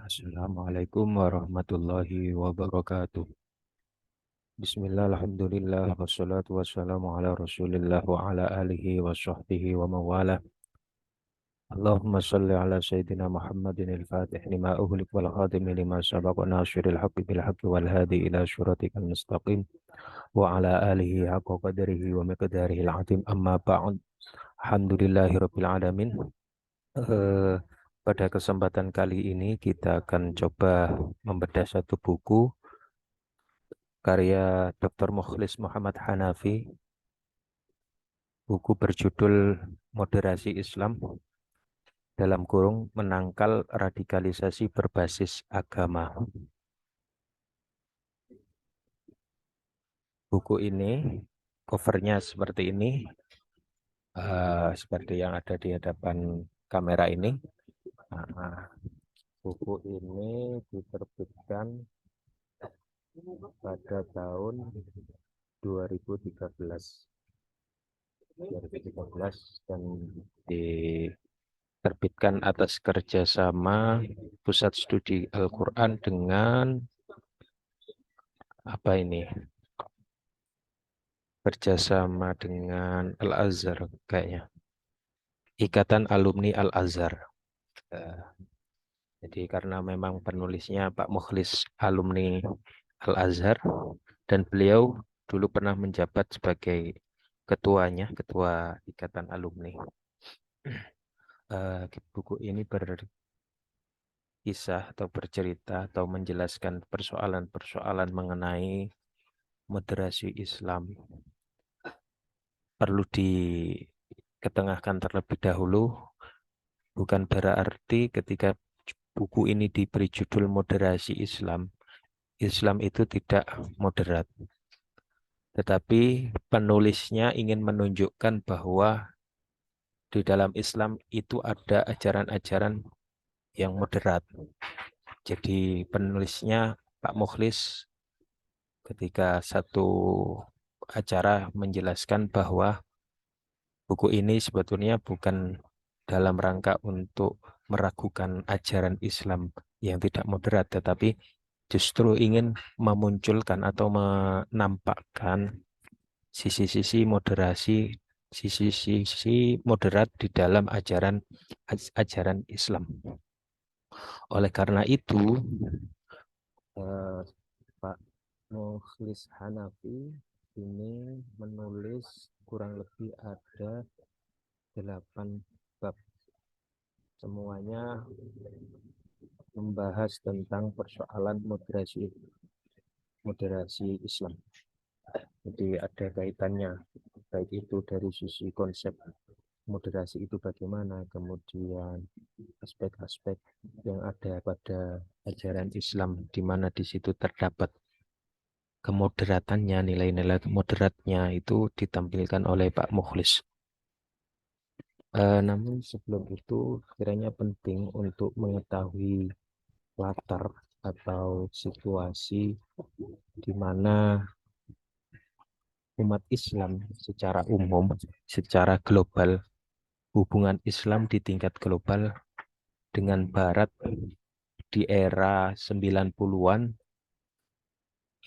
Assalamualaikum warahmatullahi wabarakatuh. Bismillah, alhamdulillah, wassalatu wassalamu ala rasulillah wa ala alihi wa sahbihi wa mawala. Allahumma salli ala Sayyidina Muhammadin al-Fatih lima uhlik wal khadimi lima sabaq wa nasiril haqqi bil haqqi wal hadi ila suratikal mustaqim wa ala alihi haqqa qadrihi wa miqdarihi al-azim amma ba'd. Alhamdulillahi rabbil alamin. Eh, Pada kesempatan kali ini kita akan coba membedah satu buku karya Dr. Mukhlis Muhammad Hanafi, buku berjudul Moderasi Islam dalam kurung menangkal radikalisasi berbasis agama. Buku ini covernya seperti ini, seperti yang ada di hadapan kamera ini. Buku ini diterbitkan pada tahun 2013 dan diterbitkan atas kerjasama Pusat Studi Al-Quran dengan kerjasama dengan Al-Azhar kayaknya, Ikatan Alumni Al-Azhar. Jadi karena memang penulisnya Pak Mukhlis alumni Al-Azhar dan beliau dulu pernah menjabat sebagai ketua Ikatan Alumni. Buku ini berkisah atau bercerita atau menjelaskan persoalan-persoalan mengenai moderasi Islam. Perlu diketengahkan terlebih dahulu, bukan berarti ketika buku ini diberi judul Moderasi Islam, Islam itu tidak moderat. Tetapi penulisnya ingin menunjukkan bahwa di dalam Islam itu ada ajaran-ajaran yang moderat. Jadi penulisnya Pak Mukhlis ketika satu acara menjelaskan bahwa buku ini sebetulnya bukan dalam rangka untuk meragukan ajaran Islam yang tidak moderat, tetapi justru ingin memunculkan atau menampakkan sisi-sisi moderasi, sisi-sisi moderat di dalam ajaran Islam. Oleh karena itu, Pak Mukhlis Hanafi ini menulis kurang lebih ada 8 bab. Semuanya membahas tentang persoalan moderasi Islam. Jadi ada kaitannya, baik itu dari sisi konsep moderasi itu bagaimana, kemudian aspek-aspek yang ada pada ajaran Islam, di mana di situ terdapat kemoderatannya, nilai-nilai moderatnya itu ditampilkan oleh Pak Mukhlis. Namun sebelum itu kiranya penting untuk mengetahui latar atau situasi di mana umat Islam secara umum, secara global, hubungan Islam di tingkat global dengan Barat di era 90-an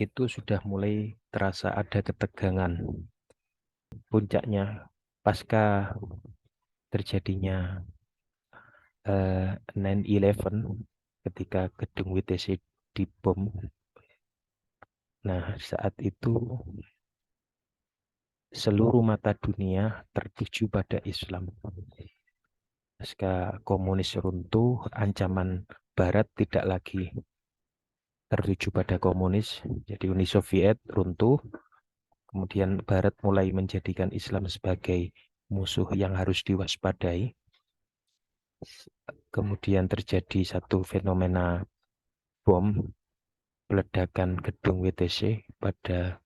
itu sudah mulai terasa ada ketegangan. Puncaknya pasca terjadinya 9/11 ketika gedung WTC dibom. Nah, saat itu seluruh mata dunia tertuju pada Islam. Pasca komunis runtuh, ancaman Barat tidak lagi tertuju pada komunis. Jadi Uni Soviet runtuh, kemudian Barat mulai menjadikan Islam sebagai musuh yang harus diwaspadai. Kemudian terjadi satu fenomena bom, peledakan gedung WTC pada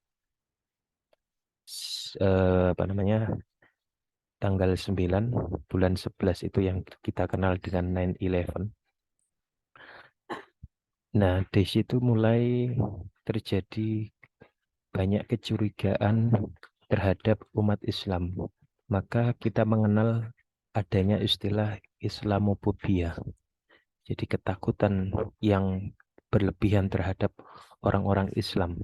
tanggal 9 bulan 11 itu yang kita kenal dengan 9/11. Nah, di situ mulai terjadi banyak kecurigaan terhadap umat Islam, maka kita mengenal adanya istilah Islamophobia. Jadi ketakutan yang berlebihan terhadap orang-orang Islam.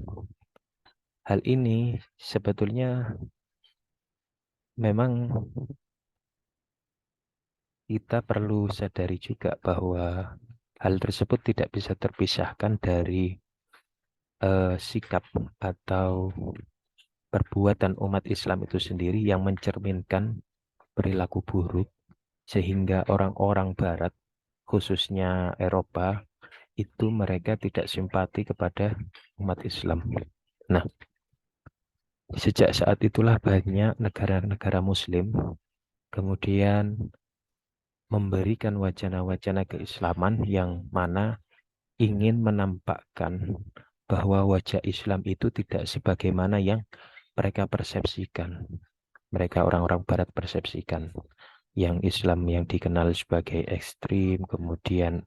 Hal ini sebetulnya memang kita perlu sadari juga bahwa hal tersebut tidak bisa terpisahkan dari sikap atau perbuatan umat Islam itu sendiri yang mencerminkan perilaku buruk sehingga orang-orang Barat, khususnya Eropa, itu mereka tidak simpati kepada umat Islam. Nah, sejak saat itulah banyak negara-negara Muslim kemudian memberikan wacana-wacana keislaman yang mana ingin menampakkan bahwa wajah Islam itu tidak sebagaimana yang mereka persepsikan. Mereka orang-orang Barat persepsikan. Yang Islam yang dikenal sebagai ekstrim, kemudian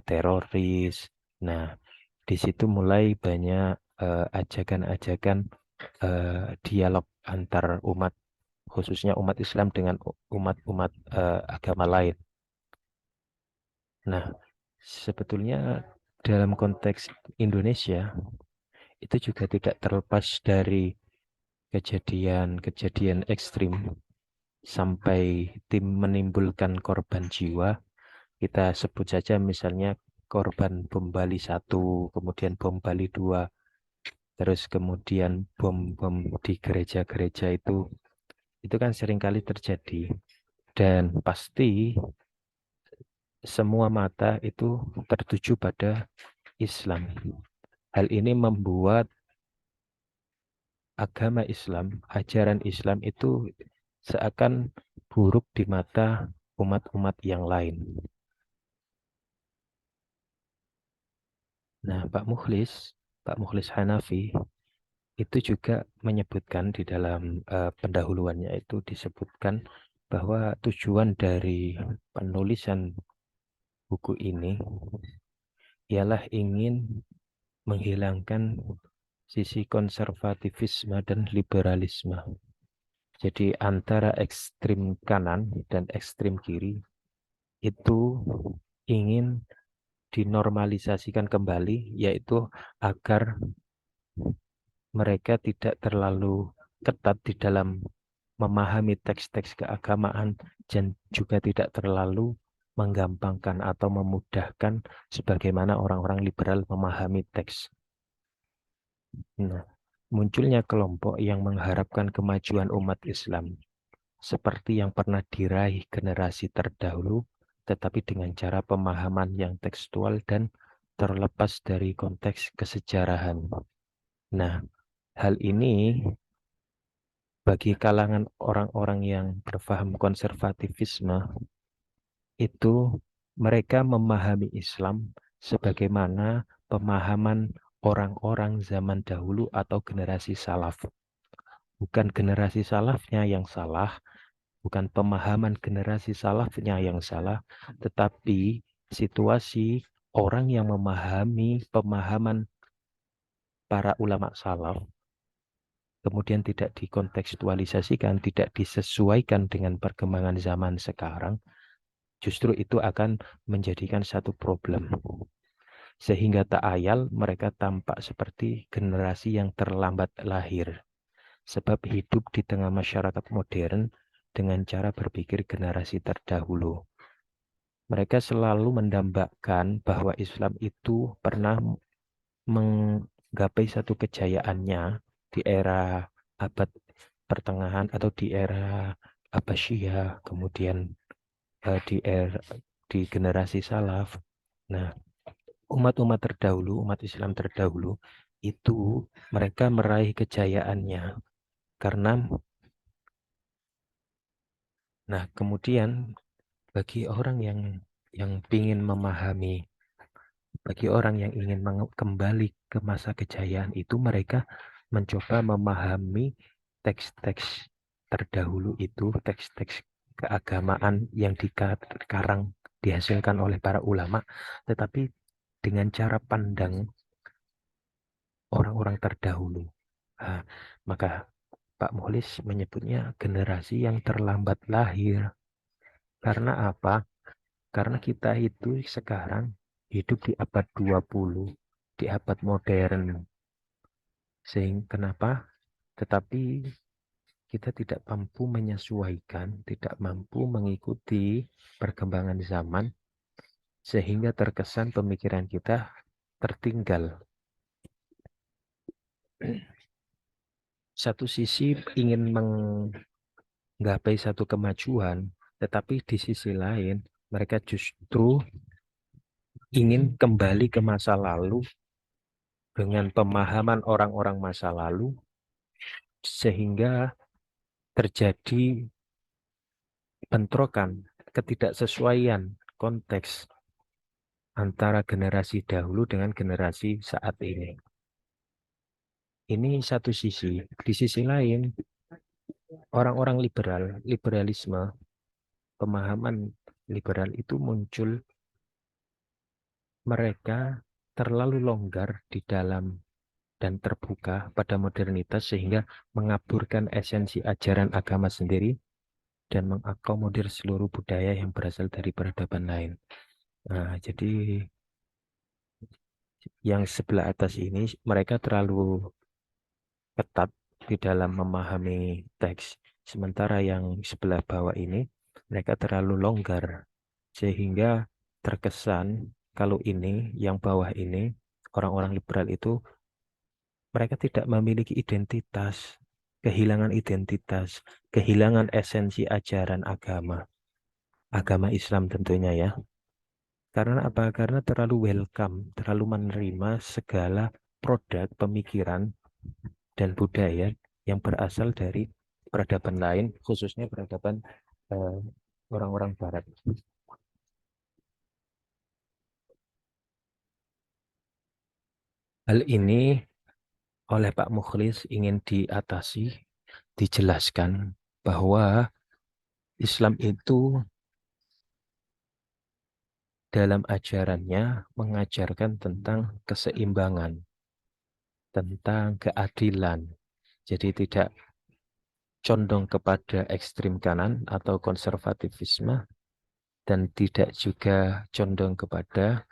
teroris. Nah, di situ mulai banyak ajakan-ajakan dialog antar umat, khususnya umat Islam dengan umat-umat agama lain. Nah, sebetulnya dalam konteks Indonesia itu juga tidak terlepas dari kejadian-kejadian ekstrim sampai tim menimbulkan korban jiwa. Kita sebut saja misalnya korban bom Bali 1, kemudian bom Bali 2, terus kemudian bom-bom di gereja-gereja itu kan seringkali terjadi. Dan pasti semua mata itu tertuju pada Islam. Hal ini membuat agama Islam, ajaran Islam itu seakan buruk di mata umat-umat yang lain. Nah, Pak Mukhlis Hanafi itu juga menyebutkan di dalam pendahuluannya itu disebutkan bahwa tujuan dari penulisan buku ini ialah ingin menghilangkan sisi konservatifisme dan liberalisme. Jadi antara ekstrim kanan dan ekstrim kiri itu ingin dinormalisasikan kembali, yaitu agar mereka tidak terlalu ketat di dalam memahami teks-teks keagamaan dan juga tidak terlalu menggampangkan atau memudahkan sebagaimana orang-orang liberal memahami teks. Nah, munculnya kelompok yang mengharapkan kemajuan umat Islam seperti yang pernah diraih generasi terdahulu, tetapi dengan cara pemahaman yang tekstual dan terlepas dari konteks kesejarahan. Nah, hal ini bagi kalangan orang-orang yang berfaham konservatifisme itu mereka memahami Islam sebagaimana pemahaman orang-orang zaman dahulu atau generasi salaf. Bukan generasi salafnya yang salah, bukan pemahaman generasi salafnya yang salah, tetapi situasi orang yang memahami pemahaman para ulama salaf kemudian tidak dikontekstualisasikan, tidak disesuaikan dengan perkembangan zaman sekarang, justru itu akan menjadikan satu problem. Sehingga tak ayal mereka tampak seperti generasi yang terlambat lahir. Sebab hidup di tengah masyarakat modern dengan cara berpikir generasi terdahulu. Mereka selalu mendambakan bahwa Islam itu pernah menggapai satu kejayaannya di era abad pertengahan atau di era Abbasiyah, kemudian di generasi salaf. Nah, umat-umat terdahulu, umat Islam terdahulu itu mereka meraih kejayaannya karena kemudian bagi orang yang ingin memahami, bagi orang yang ingin kembali ke masa kejayaan itu mereka mencoba memahami teks-teks terdahulu itu, teks-teks keagamaan yang dikarang dihasilkan oleh para ulama, tetapi dengan cara pandang orang-orang terdahulu. Nah, maka Pak Muhlis menyebutnya generasi yang terlambat lahir. Karena apa? Karena kita itu sekarang hidup di abad 20, di abad modern. Sehingga kenapa? Tetapi kita tidak mampu menyesuaikan, tidak mampu mengikuti perkembangan zaman, sehingga terkesan pemikiran kita tertinggal. Satu sisi ingin menggapai satu kemajuan, tetapi di sisi lain mereka justru ingin kembali ke masa lalu dengan pemahaman orang-orang masa lalu, sehingga terjadi bentrokan, ketidaksesuaian konteks antara generasi dahulu dengan generasi saat ini. Ini satu sisi. Di sisi lain, orang-orang liberalisme, pemahaman liberal itu muncul, mereka terlalu longgar di dalam dan terbuka pada modernitas sehingga mengaburkan esensi ajaran agama sendiri dan mengakomodir seluruh budaya yang berasal dari peradaban lain. Nah, jadi yang sebelah atas ini mereka terlalu ketat di dalam memahami teks. Sementara yang sebelah bawah ini mereka terlalu longgar sehingga terkesan kalau ini yang bawah ini orang-orang liberal itu mereka tidak memiliki identitas, kehilangan identitas, kehilangan esensi ajaran agama Islam tentunya ya. Karena apa? Karena terlalu welcome, terlalu menerima segala produk pemikiran dan budaya yang berasal dari peradaban lain, khususnya peradaban eh, orang-orang Barat. Hal ini oleh Pak Mukhlis ingin diatasi, dijelaskan bahwa Islam itu dalam ajarannya mengajarkan tentang keseimbangan, tentang keadilan. Jadi tidak condong kepada ekstrim kanan atau konservatifisme dan tidak juga condong kepada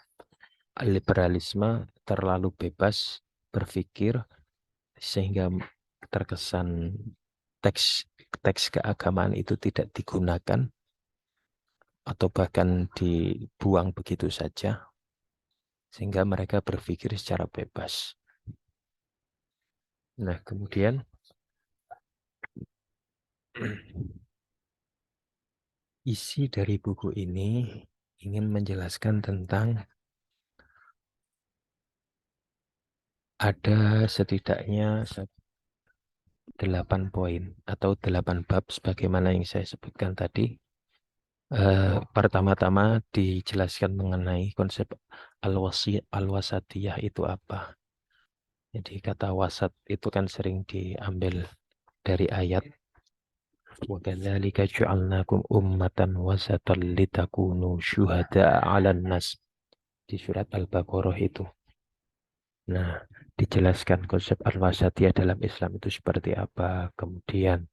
liberalisme terlalu bebas berpikir sehingga terkesan teks teks keagamaan itu tidak digunakan atau bahkan dibuang begitu saja sehingga mereka berpikir secara bebas. Nah, kemudian isi dari buku ini ingin menjelaskan tentang ada setidaknya 8 poin atau 8 bab sebagaimana yang saya sebutkan tadi. Pertama-tama dijelaskan mengenai konsep al-wasatiyah itu apa. Jadi kata wasat itu kan sering diambil dari ayat وَكَذَلِكَ جَعَلْنَاكُمْ أُمَّةً وَسَطًا لِتَكُونُوا شُهَدَاءَ عَلَى النَّاسِ di surat Al-Baqarah itu. Nah, dijelaskan konsep al-wasatiyah dalam Islam itu seperti apa. Kemudian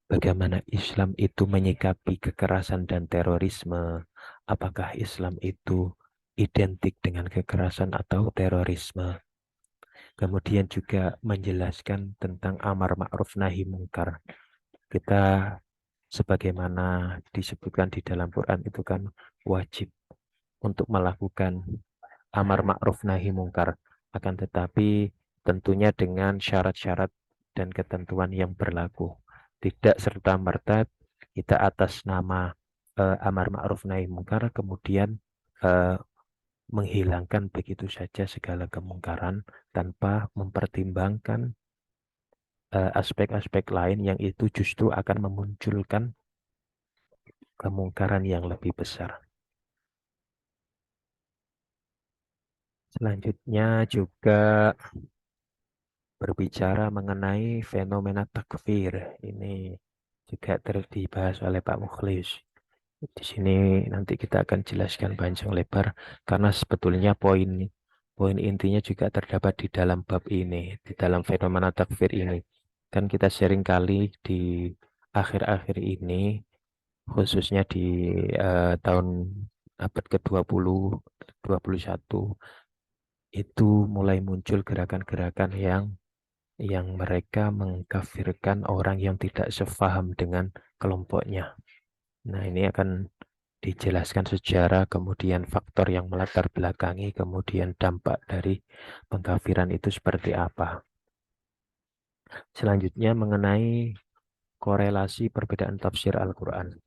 bagaimana Islam itu menyikapi kekerasan dan terorisme. Apakah Islam itu identik dengan kekerasan atau terorisme. Kemudian juga menjelaskan tentang amar ma'ruf nahi mungkar. Kita sebagaimana disebutkan di dalam Quran itu kan wajib untuk melakukan amar ma'ruf nahi mungkar. Akan tetapi tentunya dengan syarat-syarat dan ketentuan yang berlaku. Tidak serta-merta kita atas nama amar ma'ruf nahi mungkar kemudian eh, menghilangkan begitu saja segala kemungkaran tanpa mempertimbangkan aspek-aspek lain yang itu justru akan memunculkan kemungkaran yang lebih besar. Selanjutnya juga berbicara mengenai fenomena takfir. Ini juga dibahas oleh Pak Mukhlis. Di sini nanti kita akan jelaskan panjang lebar karena sebetulnya poin intinya juga terdapat di dalam bab ini, di dalam fenomena takfir ini. Kan kita sering kali di akhir-akhir ini, khususnya di tahun abad ke-20, 21, itu mulai muncul gerakan-gerakan yang mereka mengkafirkan orang yang tidak sepaham dengan kelompoknya. Nah, ini akan dijelaskan sejarah, kemudian faktor yang melatar belakangi, kemudian dampak dari pengkafiran itu seperti apa. Selanjutnya mengenai korelasi perbedaan tafsir Al-Quran.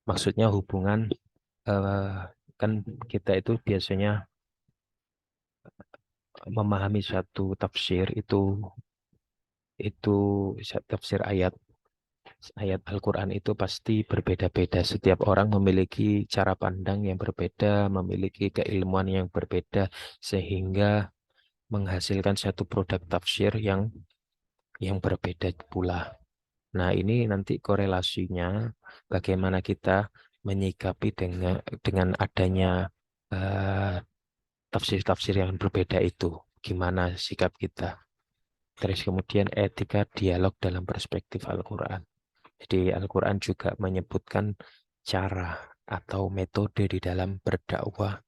Maksudnya hubungan, eh, kan kita itu biasanya memahami satu tafsir itu tafsir ayat ayat Al-Quran itu pasti berbeda-beda. Setiap orang memiliki cara pandang yang berbeda, memiliki keilmuan yang berbeda, sehingga menghasilkan satu produk tafsir yang berbeda pula. Nah, ini nanti korelasinya bagaimana kita menyikapi dengan adanya eh, tafsir-tafsir yang berbeda itu. Gimana sikap kita. Terus kemudian etika dialog dalam perspektif Al-Quran. Jadi Al-Quran juga menyebutkan cara atau metode di dalam berdakwah.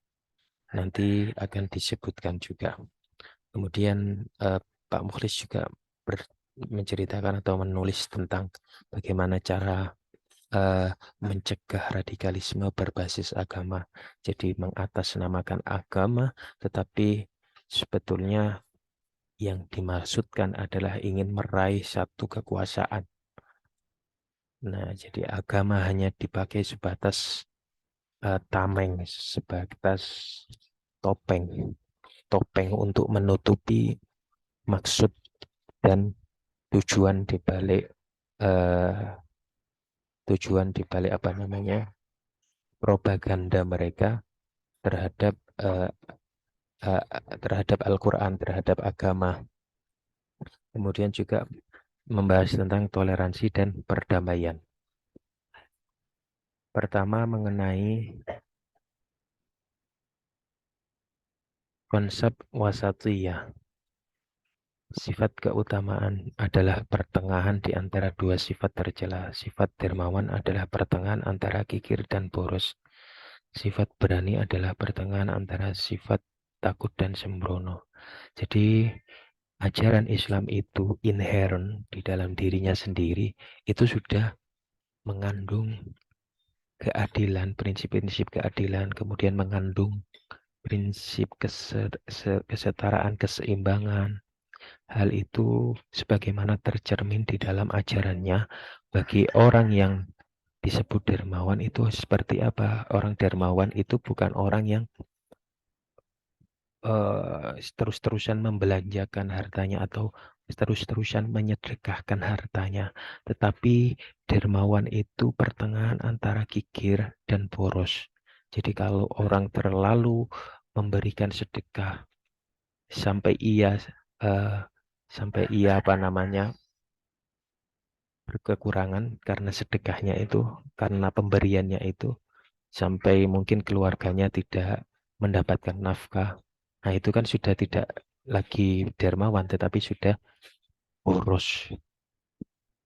Nanti akan disebutkan juga. Kemudian Pak Mukhlis juga menceritakan atau menulis tentang bagaimana cara eh, mencegah radikalisme berbasis agama. Jadi mengatasnamakan agama, tetapi sebetulnya yang dimaksudkan adalah ingin meraih satu kekuasaan. Nah, jadi agama hanya dipakai sebatas tameng, sebatas topeng, topeng untuk menutupi maksud dan tujuan di balik eh, tujuan di balik apa namanya propaganda mereka terhadap eh, eh, terhadap Al-Quran, terhadap agama. Kemudian juga membahas tentang toleransi dan perdamaian. Pertama mengenai konsep wasatiyah. Sifat keutamaan adalah pertengahan di antara dua sifat tercela. Sifat dermawan adalah pertengahan antara kikir dan boros. Sifat berani adalah pertengahan antara sifat takut dan sembrono. Jadi ajaran Islam itu inherent di dalam dirinya sendiri, itu sudah mengandung keadilan, prinsip-prinsip keadilan, kemudian mengandung prinsip kesetaraan, keseimbangan. Hal itu sebagaimana tercermin di dalam ajarannya bagi orang yang disebut dermawan itu seperti apa? Orang dermawan itu bukan orang yang terus-terusan membelanjakan hartanya atau terus-terusan menyedekahkan hartanya. Tetapi dermawan itu pertengahan antara kikir dan boros. Jadi kalau orang terlalu memberikan sedekah sampai ia eh, apa namanya berkekurangan karena sedekahnya itu, karena pemberiannya itu, sampai mungkin keluarganya tidak mendapatkan nafkah. Nah, itu kan sudah tidak lagi dermawan, tetapi sudah boros.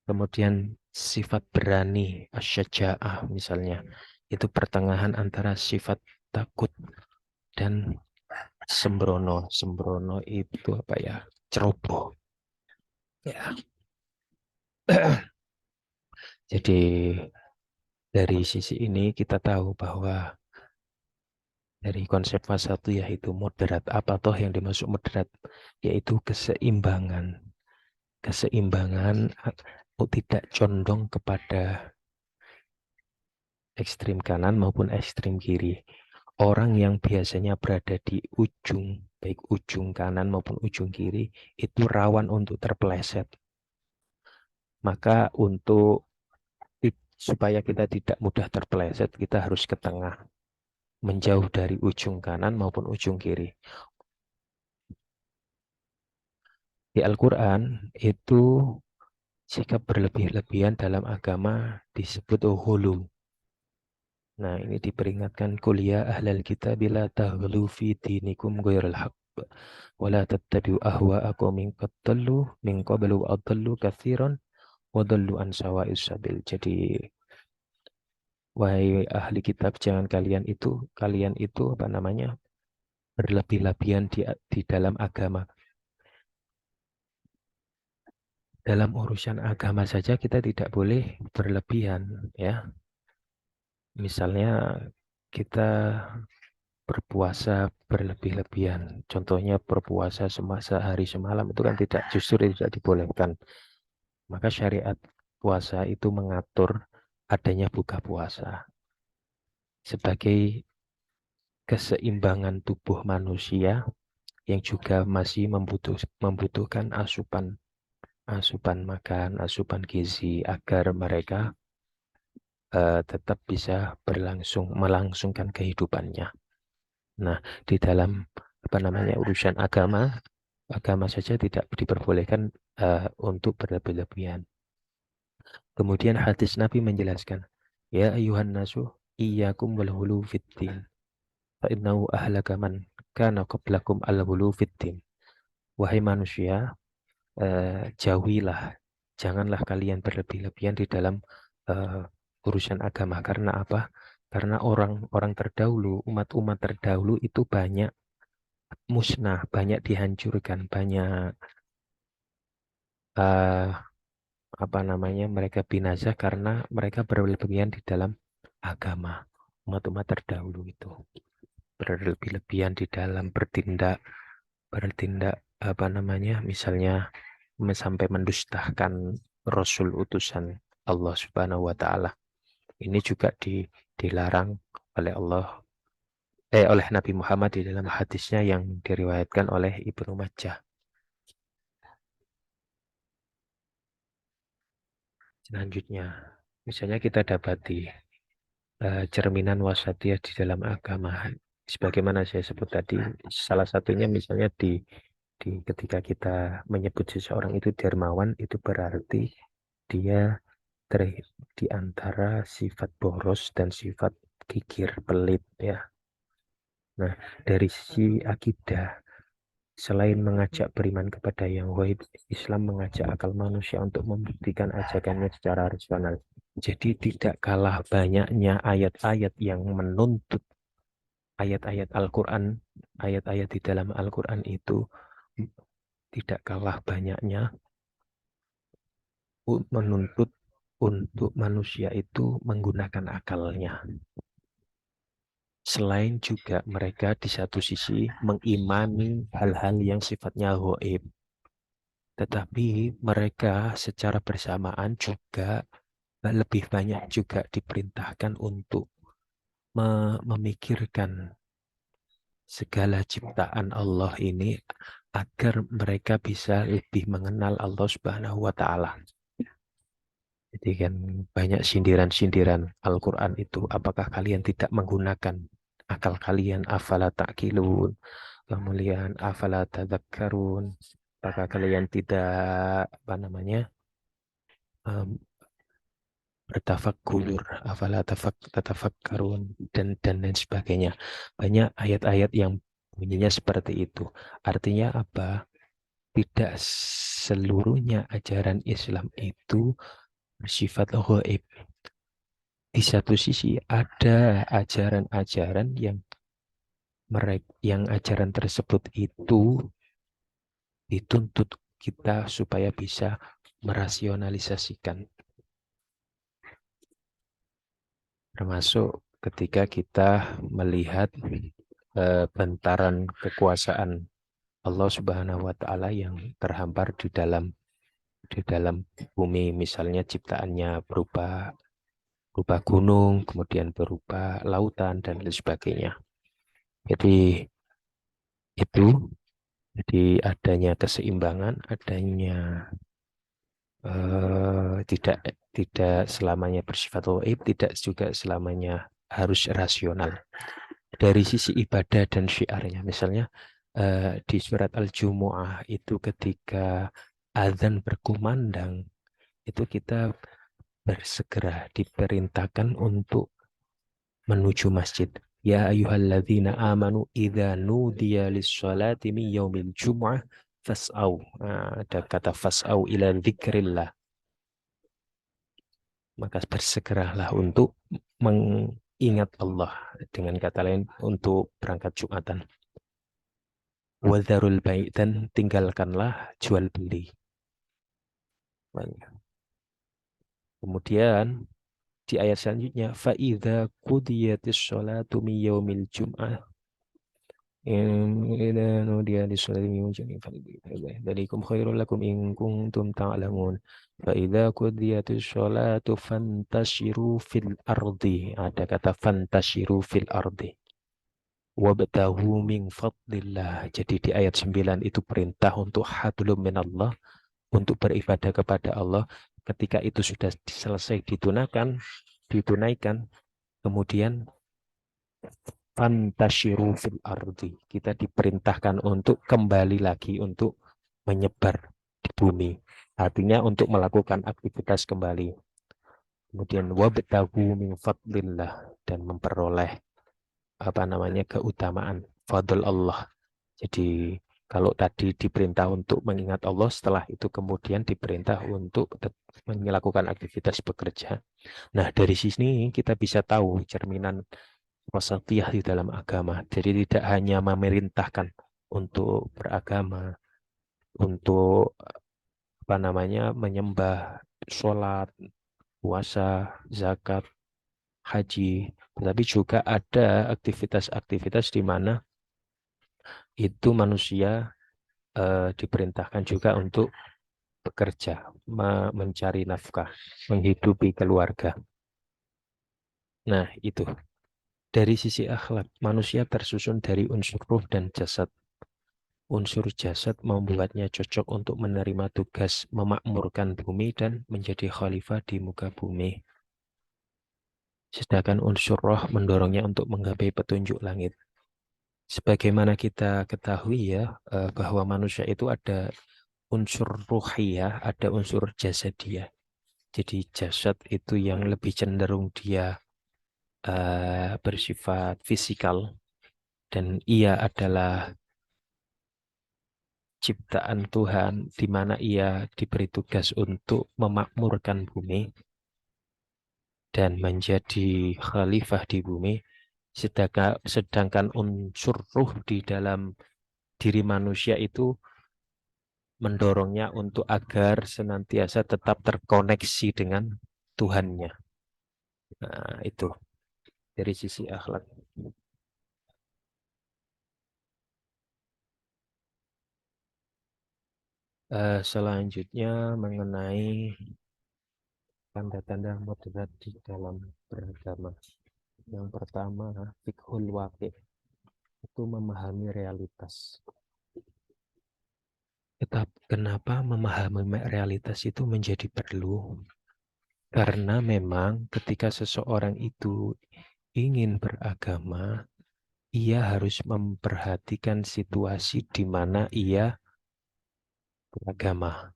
Kemudian sifat berani, asyaja'ah misalnya, itu pertengahan antara sifat takut dan sembrono. Sembrono itu apa ya? Ceroboh. Ya. Jadi dari sisi ini kita tahu bahwa dari konsep wasatiyah itu moderat. Apa toh yang dimaksud moderat? Yaitu keseimbangan. Keseimbangan tidak condong kepada ekstrim kanan maupun ekstrim kiri. Orang yang biasanya berada di ujung, baik ujung kanan maupun ujung kiri, itu rawan untuk terpeleset. Maka supaya kita tidak mudah terpeleset, kita harus ke tengah, menjauh dari ujung kanan maupun ujung kiri. Di Al-Quran itu sikap berlebih-lebihan dalam agama disebut hulu. Nah, ini diperingatkan kuliah ahlal kitab bila taghlu fi dinikum ghairal haqq wa la tattabi'u ahwa'akum min qablu wa adallu katsiran wa dallu an sawa'is sabil. Jadi, wahai ahli kitab, jangan kalian itu apa namanya? Berlebih-lebihan di dalam agama. Dalam urusan agama saja kita tidak boleh berlebihan, ya. Misalnya kita berpuasa berlebih-lebihan. Contohnya berpuasa sehari semalam itu kan justru tidak dibolehkan. Maka syariat puasa itu mengatur adanya buka puasa sebagai keseimbangan tubuh manusia yang juga masih membutuhkan asupan asupan makan, asupan gizi agar mereka tetap bisa melangsungkan kehidupannya. Nah, di dalam apa namanya urusan agama saja tidak diperbolehkan untuk berlebih-lebihan. Kemudian hadis Nabi menjelaskan, ya ayuhan nasu iyyakum wal hulu fiddin fa innahu ahlaka man kana qablakum al hulu fiddin. Wahai manusia, jauhilah, janganlah kalian berlebih-lebihan di dalam eh, urusan agama. Karena apa? Karena orang-orang terdahulu, umat-umat terdahulu itu banyak musnah, banyak dihancurkan, banyak eh, apa namanya mereka binasa karena mereka berlebihan di dalam agama. Umat-umat terdahulu itu berlebih-lebihan di dalam bertindak bertindak apa namanya misalnya sampai mendustakan Rasul utusan Allah Subhanahu wa taala. Ini juga dilarang oleh oleh Nabi Muhammad di dalam hadisnya yang diriwayatkan oleh Ibnu Majah. Selanjutnya, misalnya kita dapati cerminan wasatiyah di dalam agama. Sebagaimana saya sebut tadi, salah satunya misalnya di ketika kita menyebut seseorang itu dermawan, itu berarti dia ter, di antara sifat boros dan sifat kikir, pelit ya. Nah, dari sisi akidah, selain mengajak beriman kepada yang gaib, Islam mengajak akal manusia untuk membuktikan ajakannya secara rasional. Jadi tidak kalah banyaknya ayat-ayat yang menuntut ayat-ayat Al-Quran, ayat-ayat di dalam Al-Quran itu tidak kalah banyaknya menuntut untuk manusia itu menggunakan akalnya. Selain juga mereka di satu sisi mengimani hal-hal yang sifatnya gaib, tetapi mereka secara bersamaan juga lebih banyak juga diperintahkan untuk memikirkan segala ciptaan Allah ini agar mereka bisa lebih mengenal Allah Subhanahu wa taala. Jadi kan banyak sindiran-sindiran Al-Qur'an itu, apakah kalian tidak menggunakan akal kalian, afala ta'qilun, kemudian afala tadzakkarun, apakah kalian tidak apa namanya em, bertafakkur, afala tatafakkarun dan lain sebagainya. Banyak ayat-ayat yang bunyinya seperti itu. Artinya apa? Tidak seluruhnya ajaran Islam itu bersifat gaib. Di satu sisi ada ajaran-ajaran yang ajaran tersebut itu dituntut kita supaya bisa merasionalisasikan, termasuk ketika kita melihat bentaran kekuasaan Allah Subhanahu wa taala yang terhampar di dalam bumi, misalnya ciptaannya berupa gunung, kemudian berupa lautan dan lain sebagainya. Jadi itu adanya keseimbangan, adanya tidak tidak selamanya bersifat gaib, tidak juga selamanya harus rasional. Dari sisi ibadah dan syiarnya, misalnya di surat Al-Jumu'ah itu ketika azan berkumandang, itu kita bersegera diperintahkan untuk menuju masjid. Ya ayyuhalladzina amanu idza nudiya lis-sholati min yaumil jum'ah fas'au. Nah, ada kata fas'au ila dzikrillah. Maka bersegeralah untuk mengingat Allah. Dengan kata lain untuk berangkat Jumatan. Wadharul bai' dan tinggalkanlah jual beli. Kemudian di ayat selanjutnya فَإِذَا قُضِيَتِ الصَّلَاةُ مِنْ يَوْمِ الْجُمْعَةِ إِذَا نُودِيَ لِلصَّلَاةِ مِنْ يَوْمِ الْجُمْعَةِ ذَلِكُمْ خَيْرٌ لَكُمْ إِنْ كُنْتُمْ تَعْلَمُونَ فَإِذَا قُضِيَتِ الصَّلَاةُ فَانْتَشِرُوا فِي الْأَرْضِ. Ada kata فَانْتَشِرُوا فِي الْأَرْضِ وَابْتَغُوا مِنْ فَضْلِ اللَّهِ. Jadi di ayat 9 itu perintah untuk hablum minallah, untuk beribadah kepada Allah. Ketika itu sudah selesai ditunaikan, kemudian fantasyiru fil ardi. Kita diperintahkan untuk kembali lagi untuk menyebar di bumi. Artinya untuk melakukan aktivitas kembali. Kemudian wabtagu min fadlillah, dan memperoleh keutamaan fadl Allah. Jadi kalau tadi diperintah untuk mengingat Allah, setelah itu kemudian diperintah untuk melakukan aktivitas bekerja. Nah, dari sini kita bisa tahu cerminan wasatiyah di dalam agama. Jadi tidak hanya memerintahkan untuk beragama, untuk menyembah, sholat, puasa, zakat, haji, tetapi juga ada aktivitas-aktivitas di mana itu manusia diperintahkan juga untuk bekerja, mencari nafkah, menghidupi keluarga. Nah, itu. Dari sisi akhlak, manusia tersusun dari unsur ruh dan jasad. Unsur jasad membuatnya cocok untuk menerima tugas memakmurkan bumi dan menjadi khalifah di muka bumi. Sedangkan unsur roh mendorongnya untuk menggapai petunjuk langit. Sebagaimana kita ketahui ya, bahwa manusia itu ada unsur ruhiyah, ada unsur jasadiyah. Jadi jasad itu yang lebih cenderung dia bersifat fisikal, dan ia adalah ciptaan Tuhan, di mana ia diberi tugas untuk memakmurkan bumi dan menjadi khalifah di bumi. Sedangkan unsur ruh di dalam diri manusia itu mendorongnya untuk agar senantiasa tetap terkoneksi dengan Tuhannya. Nah, itu dari sisi akhlak. Selanjutnya mengenai tanda-tanda moderat di dalam beragama. Yang pertama, fiqhul waqi', itu memahami realitas. Kenapa memahami realitas itu menjadi perlu? Karena memang ketika seseorang itu ingin beragama, ia harus memperhatikan situasi di mana ia beragama.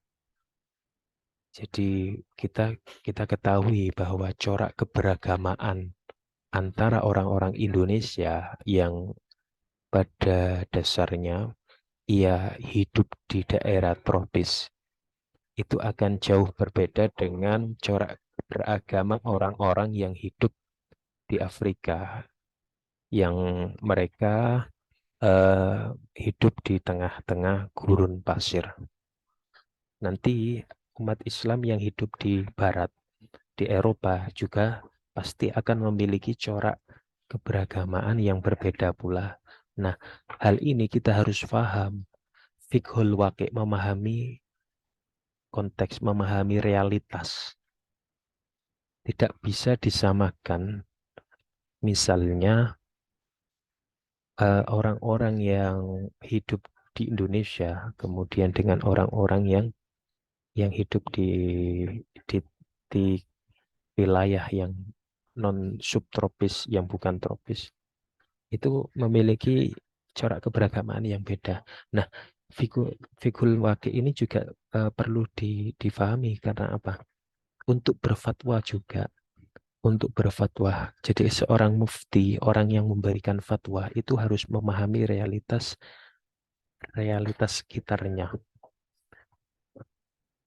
Jadi kita ketahui bahwa corak keberagamaan antara orang-orang Indonesia yang pada dasarnya ia hidup di daerah tropis itu akan jauh berbeda dengan corak beragama orang-orang yang hidup di Afrika, yang mereka hidup di tengah-tengah gurun pasir. Nanti umat Islam yang hidup di Barat, di Eropa juga pasti akan memiliki corak keberagamaan yang berbeda pula. Nah, hal ini kita harus paham. Fiqhul waqi', memahami konteks, memahami realitas. Tidak bisa disamakan misalnya orang-orang yang hidup di Indonesia kemudian dengan orang-orang yang hidup di, di wilayah yang non subtropis, yang bukan tropis, itu memiliki corak keberagamaan yang beda. Nah, fikul waqi' ini juga perlu difahami karena apa? Untuk berfatwa juga, untuk berfatwa. Jadi seorang mufti, orang yang memberikan fatwa itu harus memahami realitas sekitarnya.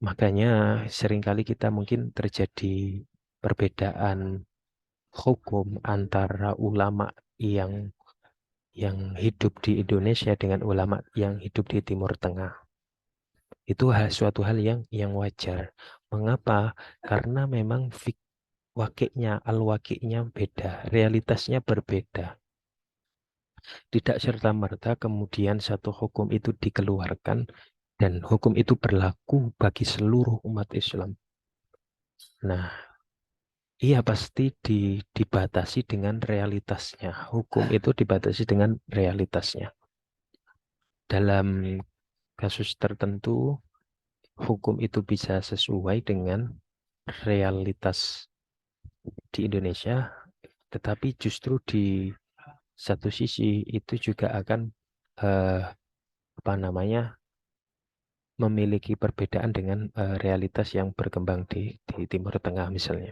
Makanya seringkali kita mungkin terjadi perbedaan hukum antara ulama yang hidup di Indonesia dengan ulama yang hidup di Timur Tengah. Itu suatu hal yang wajar. Mengapa? Karena memang al-wakiknya beda, realitasnya berbeda. Tidak serta-merta kemudian satu hukum itu dikeluarkan dan hukum itu berlaku bagi seluruh umat Islam. Nah, iya pasti dibatasi dengan realitasnya. Hukum itu dibatasi dengan realitasnya. Dalam kasus tertentu, hukum itu bisa sesuai dengan realitas di Indonesia, tetapi justru di satu sisi itu juga akan eh, apa namanya memiliki perbedaan dengan realitas yang berkembang di Timur Tengah misalnya.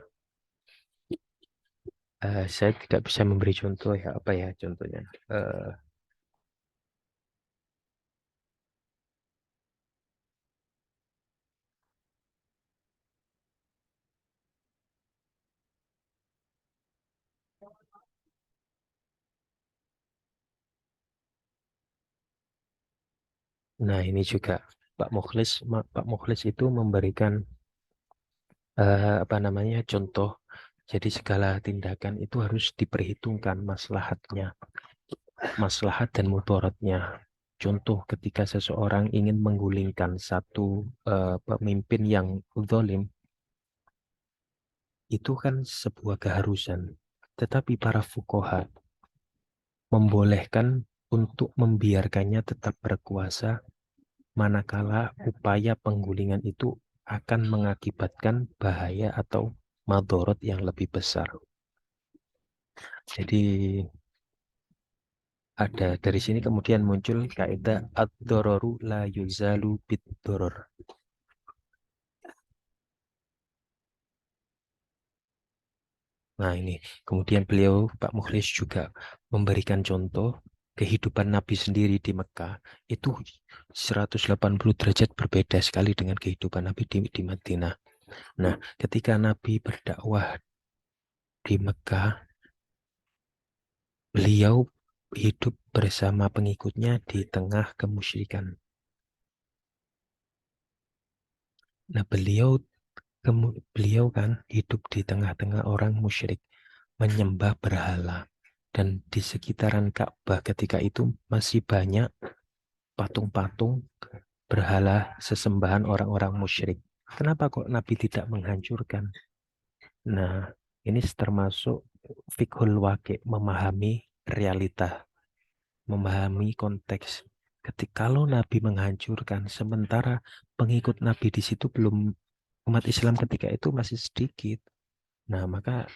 Saya tidak bisa memberi contoh ya apa ya contohnya. Eh, nah ini juga Pak Mukhlis itu memberikan apa namanya contoh. Jadi segala tindakan itu harus diperhitungkan maslahat dan mudaratnya. Contoh ketika seseorang ingin menggulingkan satu pemimpin yang zalim, itu kan sebuah keharusan. Tetapi para fuqaha membolehkan untuk membiarkannya tetap berkuasa manakala upaya penggulingan itu akan mengakibatkan bahaya atau madorot yang lebih besar. Jadi ada dari sini kemudian muncul kaidah ad-dororu la yuzalu bid-doror. Nah ini kemudian beliau Pak Mukhlis juga memberikan contoh kehidupan Nabi sendiri di Mekah itu 180 derajat berbeda sekali dengan kehidupan Nabi di Madinah. Nah, ketika Nabi berdakwah di Mekah, beliau hidup bersama pengikutnya di tengah kemusyrikan. Nah, beliau kan hidup di tengah-tengah orang musyrik, menyembah berhala. Dan di sekitaran Ka'bah ketika itu masih banyak patung-patung berhala sesembahan orang-orang musyrik. Kenapa kok Nabi tidak menghancurkan? Nah, ini termasuk fiqhul waqi', memahami realita, memahami konteks. Ketika kalau Nabi menghancurkan, sementara pengikut Nabi di situ belum, umat Islam ketika itu masih sedikit. Nah, maka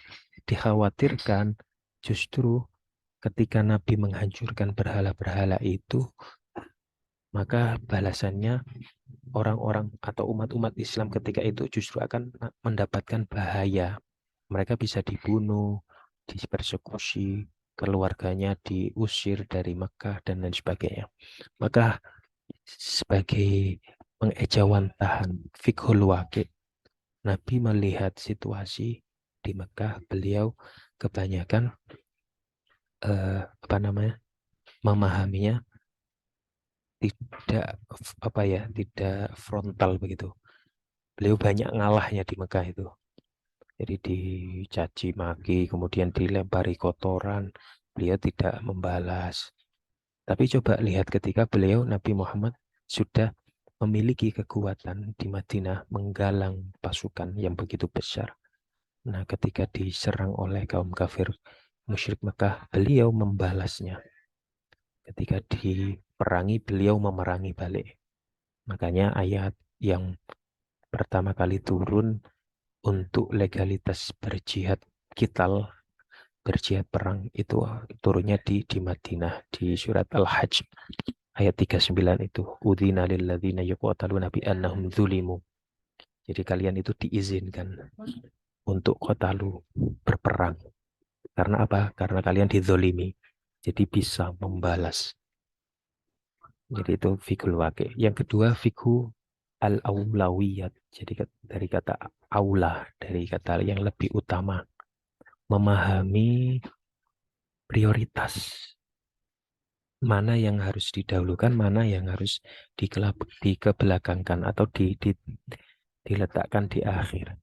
dikhawatirkan justru ketika Nabi menghancurkan berhala-berhala itu, maka balasannya orang-orang atau umat-umat Islam ketika itu justru akan mendapatkan bahaya. Mereka bisa dibunuh, dipersekusi, keluarganya diusir dari Mekah dan lain sebagainya. Maka sebagai pengejawantahan fiqhul waqi', Nabi melihat situasi di Mekah, beliau kebanyakan apa namanya memahaminya tidak tidak frontal begitu. Beliau banyak ngalahnya di Mekah itu. Jadi dicaci maki, kemudian dilempari kotoran, beliau tidak membalas. Tapi coba lihat ketika beliau Nabi Muhammad sudah memiliki kekuatan di Madinah menggalang pasukan yang begitu besar. Nah, ketika diserang oleh kaum kafir musyrik Mekah, beliau membalasnya. Ketika diperangi, beliau memerangi balik. Makanya ayat yang pertama kali turun untuk legalitas berjihad perang itu turunnya di Madinah di surat Al-Hajj ayat 39 itu. Udzina lilladzina yuqataluna bi annahum zulimu. Jadi kalian itu diizinkan untuk kotalu berperang. Karena apa? Karena kalian dizolimi. Jadi bisa membalas. Jadi itu fikul wake. Yang kedua fiku al-aulawiyat. Jadi dari kata aula, dari kata yang lebih utama. Memahami prioritas. Mana yang harus didahulukan, mana yang harus dikebelakangkan atau diletakkan di akhir.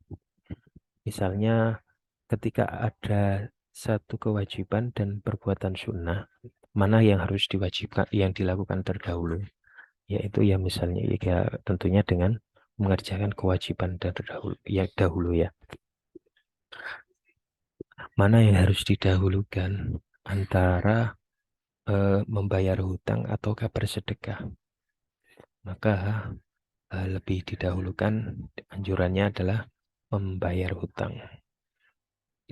Misalnya ketika ada satu kewajiban dan perbuatan sunnah, mana yang harus diwajibkan, yang dilakukan terdahulu, yaitu ya misalnya ya tentunya dengan mengerjakan kewajiban terdahulu, ya dahulu ya. Mana yang harus didahulukan antara membayar hutang ataukah bersedekah, maka lebih didahulukan anjurannya adalah membayar hutang.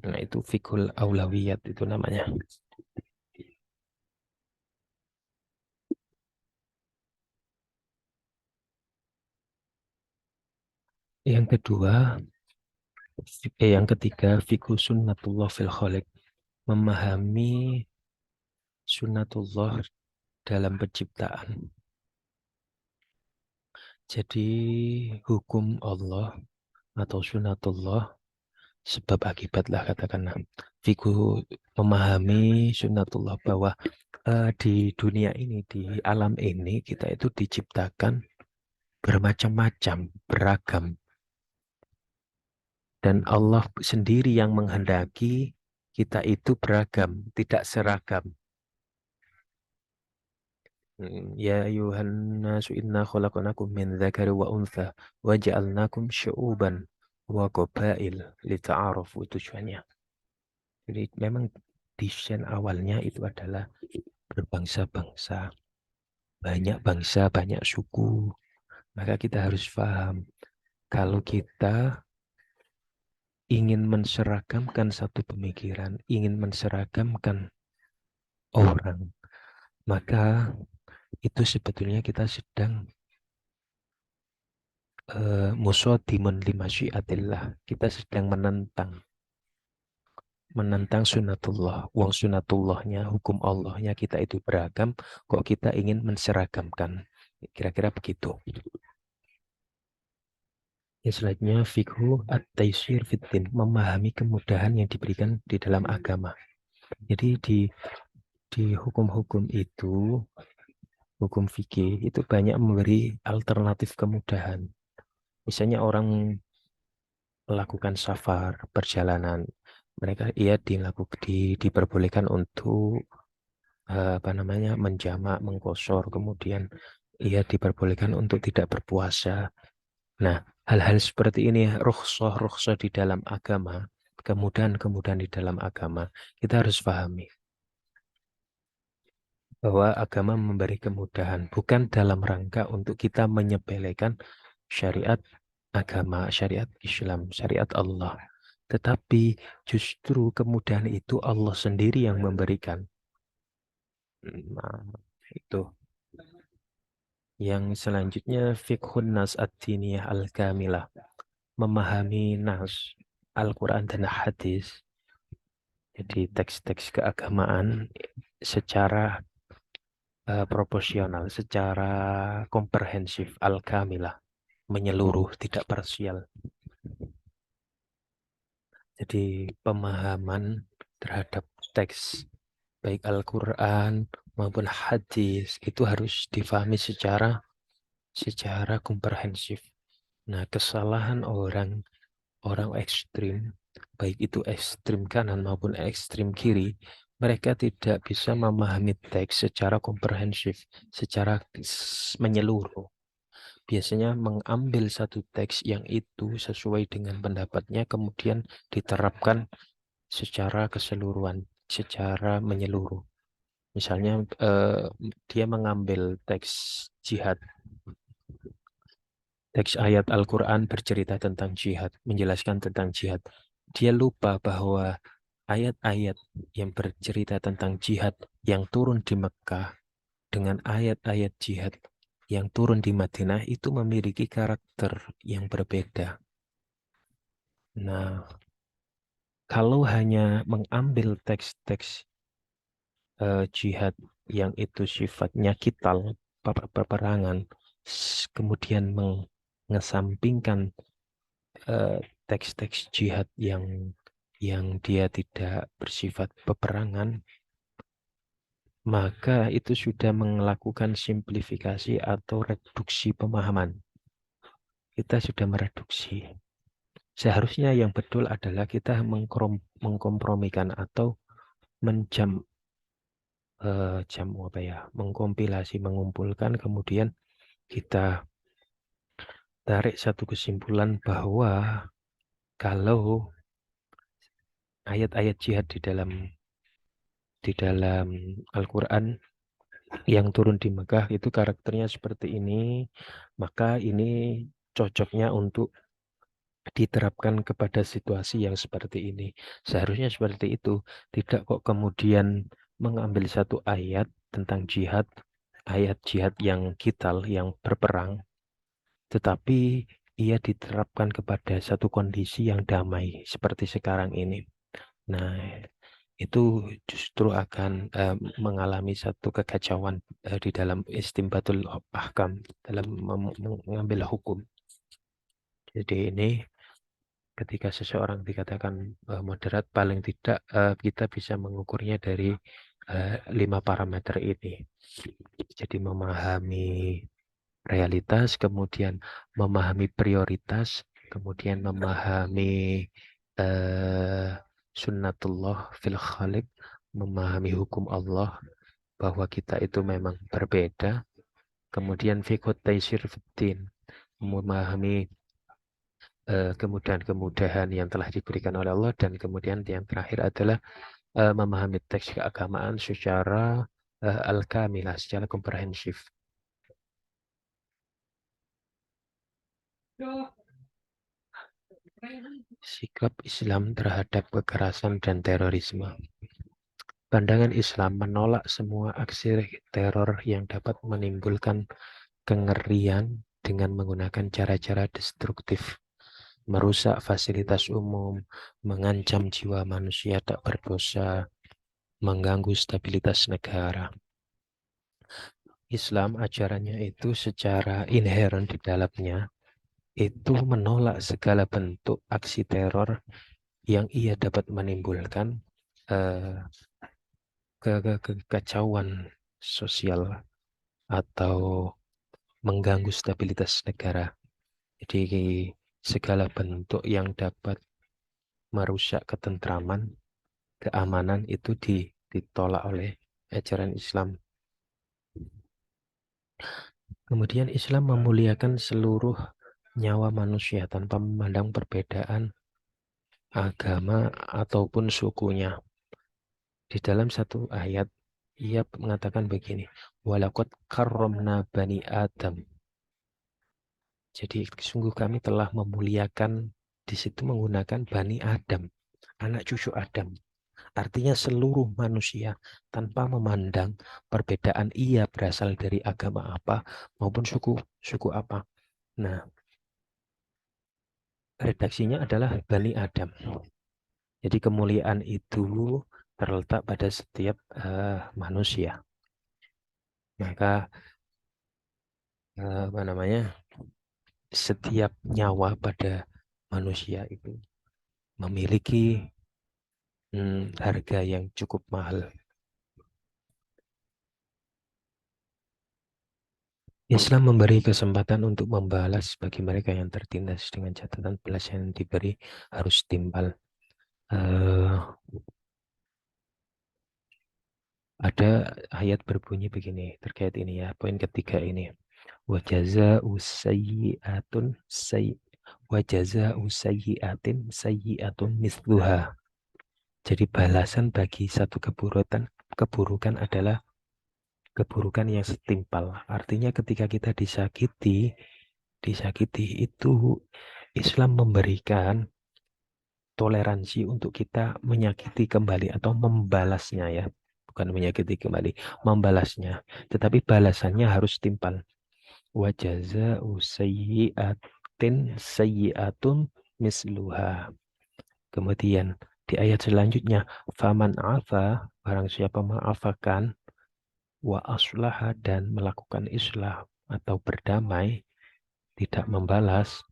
Nah itu fikul aulawiyat itu namanya. Yang kedua, yang ketiga, fikul sunnatullah fil khaliq. Memahami sunnatullah dalam penciptaan. Jadi hukum Allah atau sunnatullah sebab akibat lah katakanlah. Fiku memahami sunnatullah bahwa di dunia ini, di alam ini kita itu diciptakan bermacam-macam, beragam. Dan Allah sendiri yang menghendaki kita itu beragam, tidak seragam. Ya ayuhan nasu inna khalaqnakum min dzakari wa untha wa ja'alnakum syu'uban wa qabail lita'arafu tujuannya. Jadi memang desain awalnya itu adalah berbangsa-bangsa, banyak bangsa, banyak suku. Maka kita harus paham kalau kita ingin menseragamkan satu pemikiran, ingin menseragamkan orang, maka itu sebetulnya kita sedang musodimun lima syiatillah. Kita sedang menentang sunnatullah. Wong sunnatullahnya, hukum Allahnya kita itu beragam, kok kita ingin menseragamkan. Kira-kira begitu. Ya, selanjutnya fikhu at-taisir fitin, memahami kemudahan yang diberikan di dalam agama. Jadi di hukum-hukum itu, hukum fikih itu banyak memberi alternatif kemudahan. Misalnya orang melakukan safar, perjalanan, mereka diperbolehkan untuk apa namanya menjamak, mengkosor, kemudian ia diperbolehkan untuk tidak berpuasa. Nah, hal-hal seperti ini rukhsah di dalam agama, kemudahan-kemudahan di dalam agama, kita harus pahami bahwa agama memberi kemudahan bukan dalam rangka untuk kita menyepelekan syariat agama, syariat Islam, syariat Allah. Tetapi justru kemudahan itu Allah sendiri yang memberikan. Nah, itu. Yang selanjutnya fiqhun nas ad-diniyah al-kamilah. Memahami nas Al-Quran dan hadis. Jadi teks-teks keagamaan secara proporsional, secara komprehensif, al-kamilah, menyeluruh, tidak parsial. Jadi pemahaman terhadap teks baik Al-Quran maupun hadis itu harus difahami secara komprehensif. Nah, kesalahan orang ekstrim, baik itu ekstrim kanan maupun ekstrim kiri, mereka tidak bisa memahami teks secara komprehensif, secara menyeluruh. Biasanya mengambil satu teks yang itu sesuai dengan pendapatnya, kemudian diterapkan secara keseluruhan, secara menyeluruh. Misalnya dia mengambil teks jihad, teks ayat Al-Quran bercerita tentang jihad, menjelaskan tentang jihad. Dia lupa bahwa ayat-ayat yang bercerita tentang jihad yang turun di Mekah dengan ayat-ayat jihad yang turun di Madinah itu memiliki karakter yang berbeda. Nah, Kalau hanya mengambil teks-teks jihad yang itu sifatnya kital, peperangan, kemudian mengesampingkan teks-teks jihad yang dia tidak bersifat peperangan, maka itu sudah melakukan simplifikasi atau reduksi pemahaman. Kita sudah mereduksi. Seharusnya yang betul adalah kita mengkompromikan atau menjam apa ya, mengkompilasi, mengumpulkan, kemudian kita tarik satu kesimpulan bahwa kalau ayat-ayat jihad di dalam Al-Quran yang turun di Mekah itu karakternya seperti ini, maka ini cocoknya untuk diterapkan kepada situasi yang seperti ini. Seharusnya seperti itu. Tidak kok kemudian mengambil satu ayat tentang jihad, ayat jihad yang kital, yang berperang, tetapi ia diterapkan kepada satu kondisi yang damai seperti sekarang ini. Nah, itu justru akan mengalami satu kekacauan di dalam istimbatul ahkam, dalam mengambil hukum. Jadi ini ketika seseorang dikatakan moderat, paling tidak kita bisa mengukurnya dari 5 parameter ini. Jadi memahami realitas, kemudian memahami prioritas, kemudian memahami eh, sunnatullah fil khaliq, memahami hukum Allah bahwa kita itu memang berbeda, kemudian fiqhut taisir fiddin, memahami kemudahan-kemudahan yang telah diberikan oleh Allah, dan kemudian yang terakhir adalah memahami teks keagamaan secara al-kamilah, secara komprehensif. Sikap Islam terhadap kekerasan dan terorisme. Pandangan Islam menolak semua aksi teror yang dapat menimbulkan kengerian dengan menggunakan cara-cara destruktif, merusak fasilitas umum, mengancam jiwa manusia tak berdosa, mengganggu stabilitas negara. Islam ajarannya itu secara inheren di dalamnya itu menolak segala bentuk aksi teror yang ia dapat menimbulkan eh, kekacauan sosial atau mengganggu stabilitas negara. Jadi segala bentuk yang dapat merusak ketentraman, keamanan itu ditolak oleh ajaran Islam. Kemudian Islam memuliakan seluruh nyawa manusia tanpa memandang perbedaan agama ataupun sukunya. Di dalam satu ayat, ia mengatakan begini, walaqad karramna bani Adam. Jadi sungguh kami telah memuliakan, di situ menggunakan Bani Adam, anak cucu Adam. Artinya seluruh manusia tanpa memandang perbedaan ia berasal dari agama apa maupun suku apa. Nah, redaksinya adalah Bani Adam. Jadi kemuliaan itu terletak pada setiap manusia. Maka apa namanya? Setiap nyawa pada manusia itu memiliki harga yang cukup mahal. Islam memberi kesempatan untuk membalas bagi mereka yang tertindas dengan catatan balas yang diberi harus timbal. Ada ayat berbunyi begini terkait ini ya, poin ketiga ini. Wa jazaa'u sayyi'atun wa jazaa'u sayyi'atin sayyi'atun mithluha. Jadi balasan bagi satu keburukan adalah keburukan yang setimpal. Artinya ketika kita disakiti itu Islam memberikan toleransi untuk kita menyakiti kembali atau membalasnya ya. Bukan menyakiti kembali, membalasnya. Tetapi balasannya harus timpal. Wa jazaa'u sayyi'atin sayyi'atun misluha. Kemudian Di ayat selanjutnya, faman afa, barang siapa mengafakan, wa aslaha dan melakukan islah atau berdamai, tidak membalas,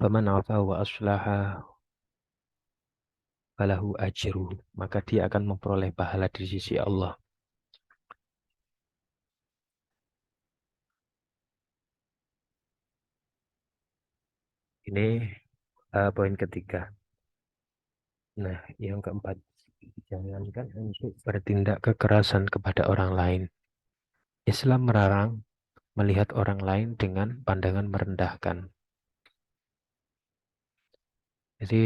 faman afa wa aslaha falahu ajruh, maka dia akan memperoleh pahala di sisi Allah. Ini poin ketiga. Nah, yang keempat, jangankan untuk bertindak kekerasan kepada orang lain. Islam melarang melihat orang lain dengan pandangan merendahkan. Jadi,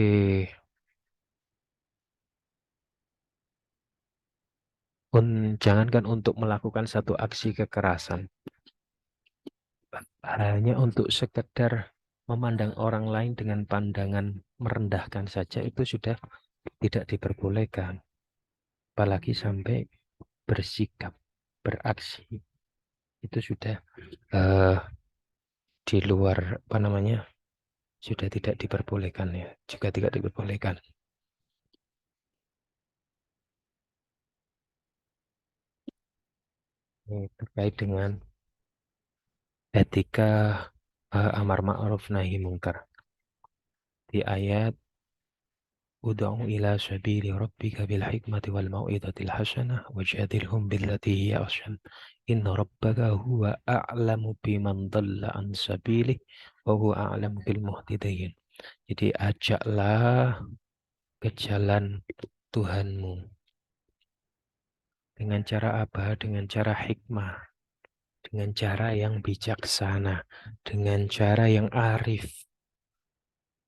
jangankan untuk melakukan satu aksi kekerasan, hanya untuk sekedar memandang orang lain dengan pandangan merendahkan saja itu sudah tidak diperbolehkan. Apalagi sampai bersikap, beraksi, itu sudah eh, di luar apa namanya, sudah tidak diperbolehkan ya, juga tidak diperbolehkan. Ini terkait dengan etika amar ma'ruf nahi mungkar di ayat ud'u ila sabili rabbika bil hikmati wal mau'izatil hasanah wajadilhum billati hiya ahsan inna rabbaka huwa a'lamu biman dhalla an sabilih wa huwa a'lamu bil muhtadin. Jadi ajaklah ke jalan Tuhanmu dengan cara apa? Dengan cara hikmah, dengan cara yang bijaksana, dengan cara yang arif.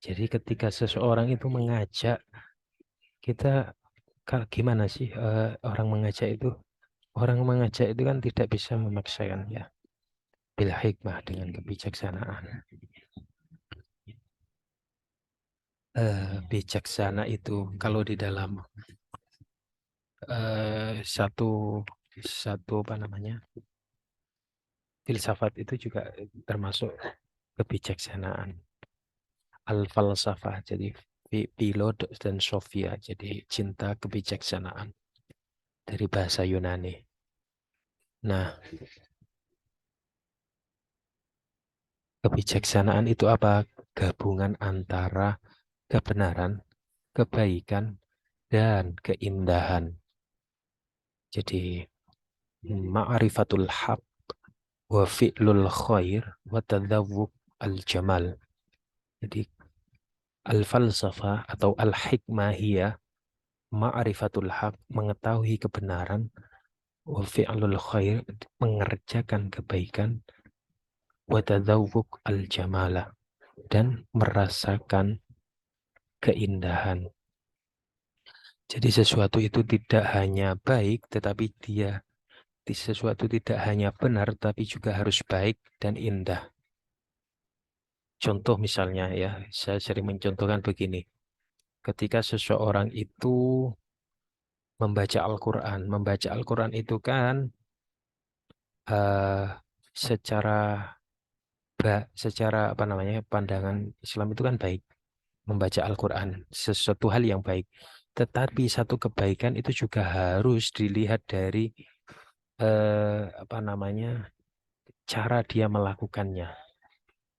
Jadi ketika seseorang itu mengajak, kita gimana sih orang mengajak itu? Orang mengajak itu kan tidak bisa memaksakan ya. Bil hikmah dengan kebijaksanaan. Bijaksana itu kalau di dalam satu satu apa namanya filsafat itu juga termasuk kebijaksanaan. Al-falsafah jadi Philo dan Sophia jadi cinta kebijaksanaan dari bahasa Yunani. Nah, kebijaksanaan itu apa? Gabungan antara kebenaran, kebaikan, dan keindahan. Jadi, ma'rifatul haq wa fi'lul khair wa tadawwuk al-jamal. Jadi, al-falsafah atau al-hikmah hiya ma'rifatul haq, mengetahui kebenaran, wa fi'lul khair, mengerjakan kebaikan, wa tadawwuk al-jamala, dan merasakan keindahan. Jadi sesuatu itu tidak hanya baik, tetapi sesuatu tidak hanya benar, tapi juga harus baik dan indah. Contoh misalnya ya, saya sering mencontohkan begini. Ketika seseorang itu membaca Al-Quran itu kan eh, secara secara apa namanya pandangan Islam itu kan baik. Membaca Al-Quran sesuatu hal yang baik. Tetapi satu kebaikan itu juga harus dilihat dari apa namanya cara dia melakukannya.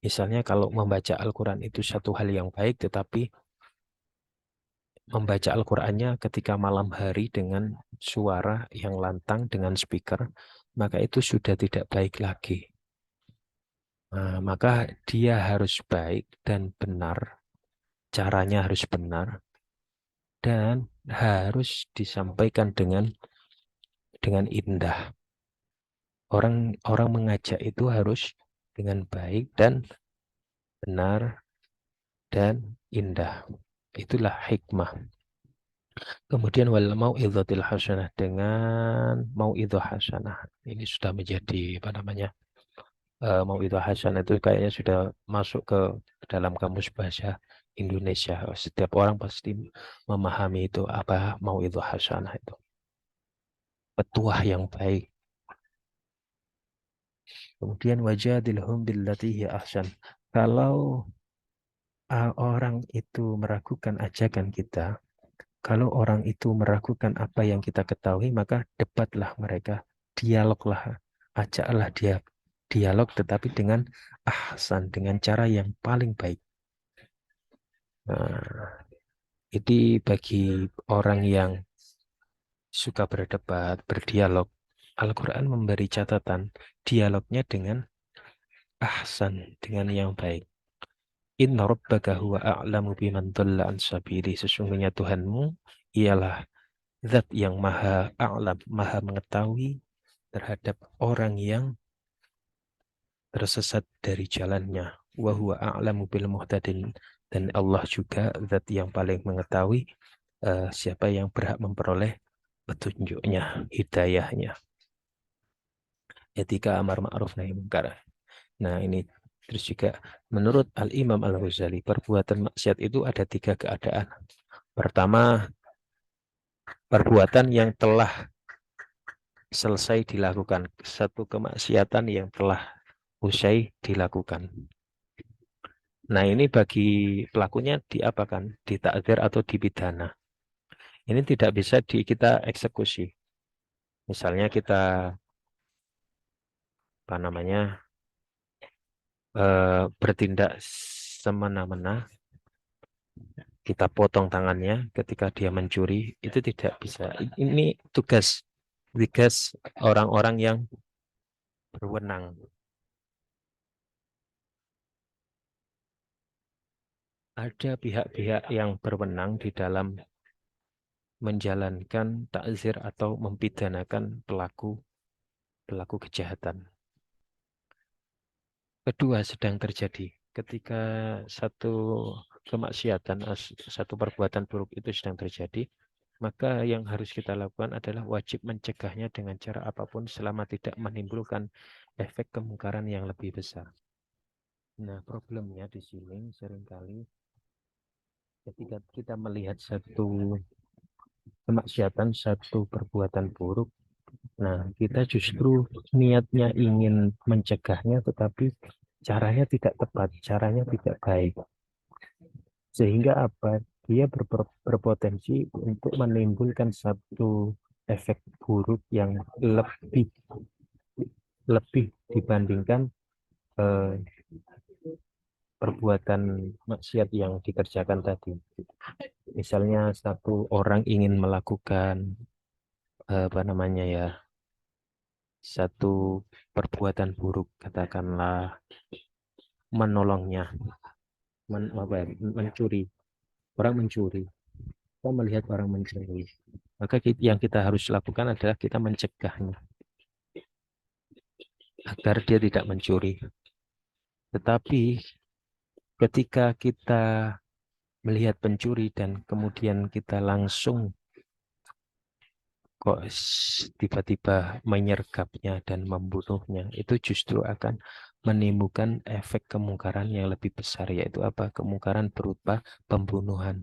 Misalnya kalau membaca Al-Quran itu satu hal yang baik, tetapi membaca Al-Qurannya ketika malam hari dengan suara yang lantang dengan speaker, maka itu sudah tidak baik lagi. Nah, maka dia harus baik dan benar, caranya harus benar, dan harus disampaikan dengan indah. Orang mengajak itu harus dengan baik dan benar dan indah. Itulah hikmah. Kemudian wal mau'izatil hasanah dengan mau'izah hasanah. Ini sudah menjadi apa namanya? Mau'izah hasanah itu kayaknya sudah masuk ke dalam kamus bahasa Indonesia. Setiap orang pasti memahami itu apa mau'izah hasanah itu. Petuah yang baik. Kemudian wajadilhum billati hi ahsan. Kalau orang itu meragukan ajakan kita, kalau orang itu meragukan apa yang kita ketahui, maka debatlah mereka, dialoglah, ajaklah dia dialog, tetapi dengan ahsan, dengan cara yang paling baik. Nah, itu bagi orang yang suka berdebat, berdialog. Al-Quran memberi catatan dialognya dengan ahsan, dengan yang baik. Inna rabbaka huwa a'lamu biman dhalla an sabili. Sesungguhnya Tuhanmu ialah zat yang maha a'lam, maha mengetahui terhadap orang yang tersesat dari jalannya. Wa huwa a'lamu bil muhtadin. Dan Allah juga zat yang paling mengetahui siapa yang berhak memperoleh petunjuknya, hidayahnya. Etika amar ma'ruf nahi munkar. Nah, ini terus juga menurut Al-Imam Al-Ghazali, perbuatan maksiat itu ada tiga keadaan. Pertama, perbuatan yang telah selesai dilakukan. Satu kemaksiatan yang telah usai dilakukan. Nah, ini bagi pelakunya diapakan? Ditakzir atau dipidana. Ini tidak bisa kita eksekusi. Misalnya kita apa namanya bertindak semena-mena, kita potong tangannya ketika dia mencuri, itu tidak bisa. Ini tugas orang-orang yang berwenang. Ada pihak-pihak yang berwenang di dalam menjalankan takzir atau mempidanakan pelaku pelaku kejahatan. Kedua sedang terjadi ketika satu kemaksiatan, satu perbuatan buruk itu sedang terjadi, maka yang harus kita lakukan adalah wajib mencegahnya dengan cara apapun selama tidak menimbulkan efek kemungkaran yang lebih besar. Nah, problemnya di sini seringkali ketika kita melihat satu kemaksiatan, satu perbuatan buruk, nah kita justru niatnya ingin mencegahnya, tetapi caranya tidak tepat, caranya tidak baik. Sehingga apa? Dia berpotensi untuk menimbulkan satu efek buruk yang lebih lebih dibandingkan eh, perbuatan maksiat yang dikerjakan tadi. Misalnya satu orang ingin melakukan apa namanya ya, satu perbuatan buruk, katakanlah menolongnya, apa ya, mencuri. Orang mencuri, kita melihat orang mencuri, maka yang kita harus lakukan adalah kita mencegahnya agar dia tidak mencuri. Tetapi ketika kita melihat pencuri dan kemudian kita langsung kok tiba-tiba menyergapnya dan membunuhnya, itu justru akan menimbulkan efek kemungkaran yang lebih besar, yaitu apa? Kemungkaran berupa pembunuhan.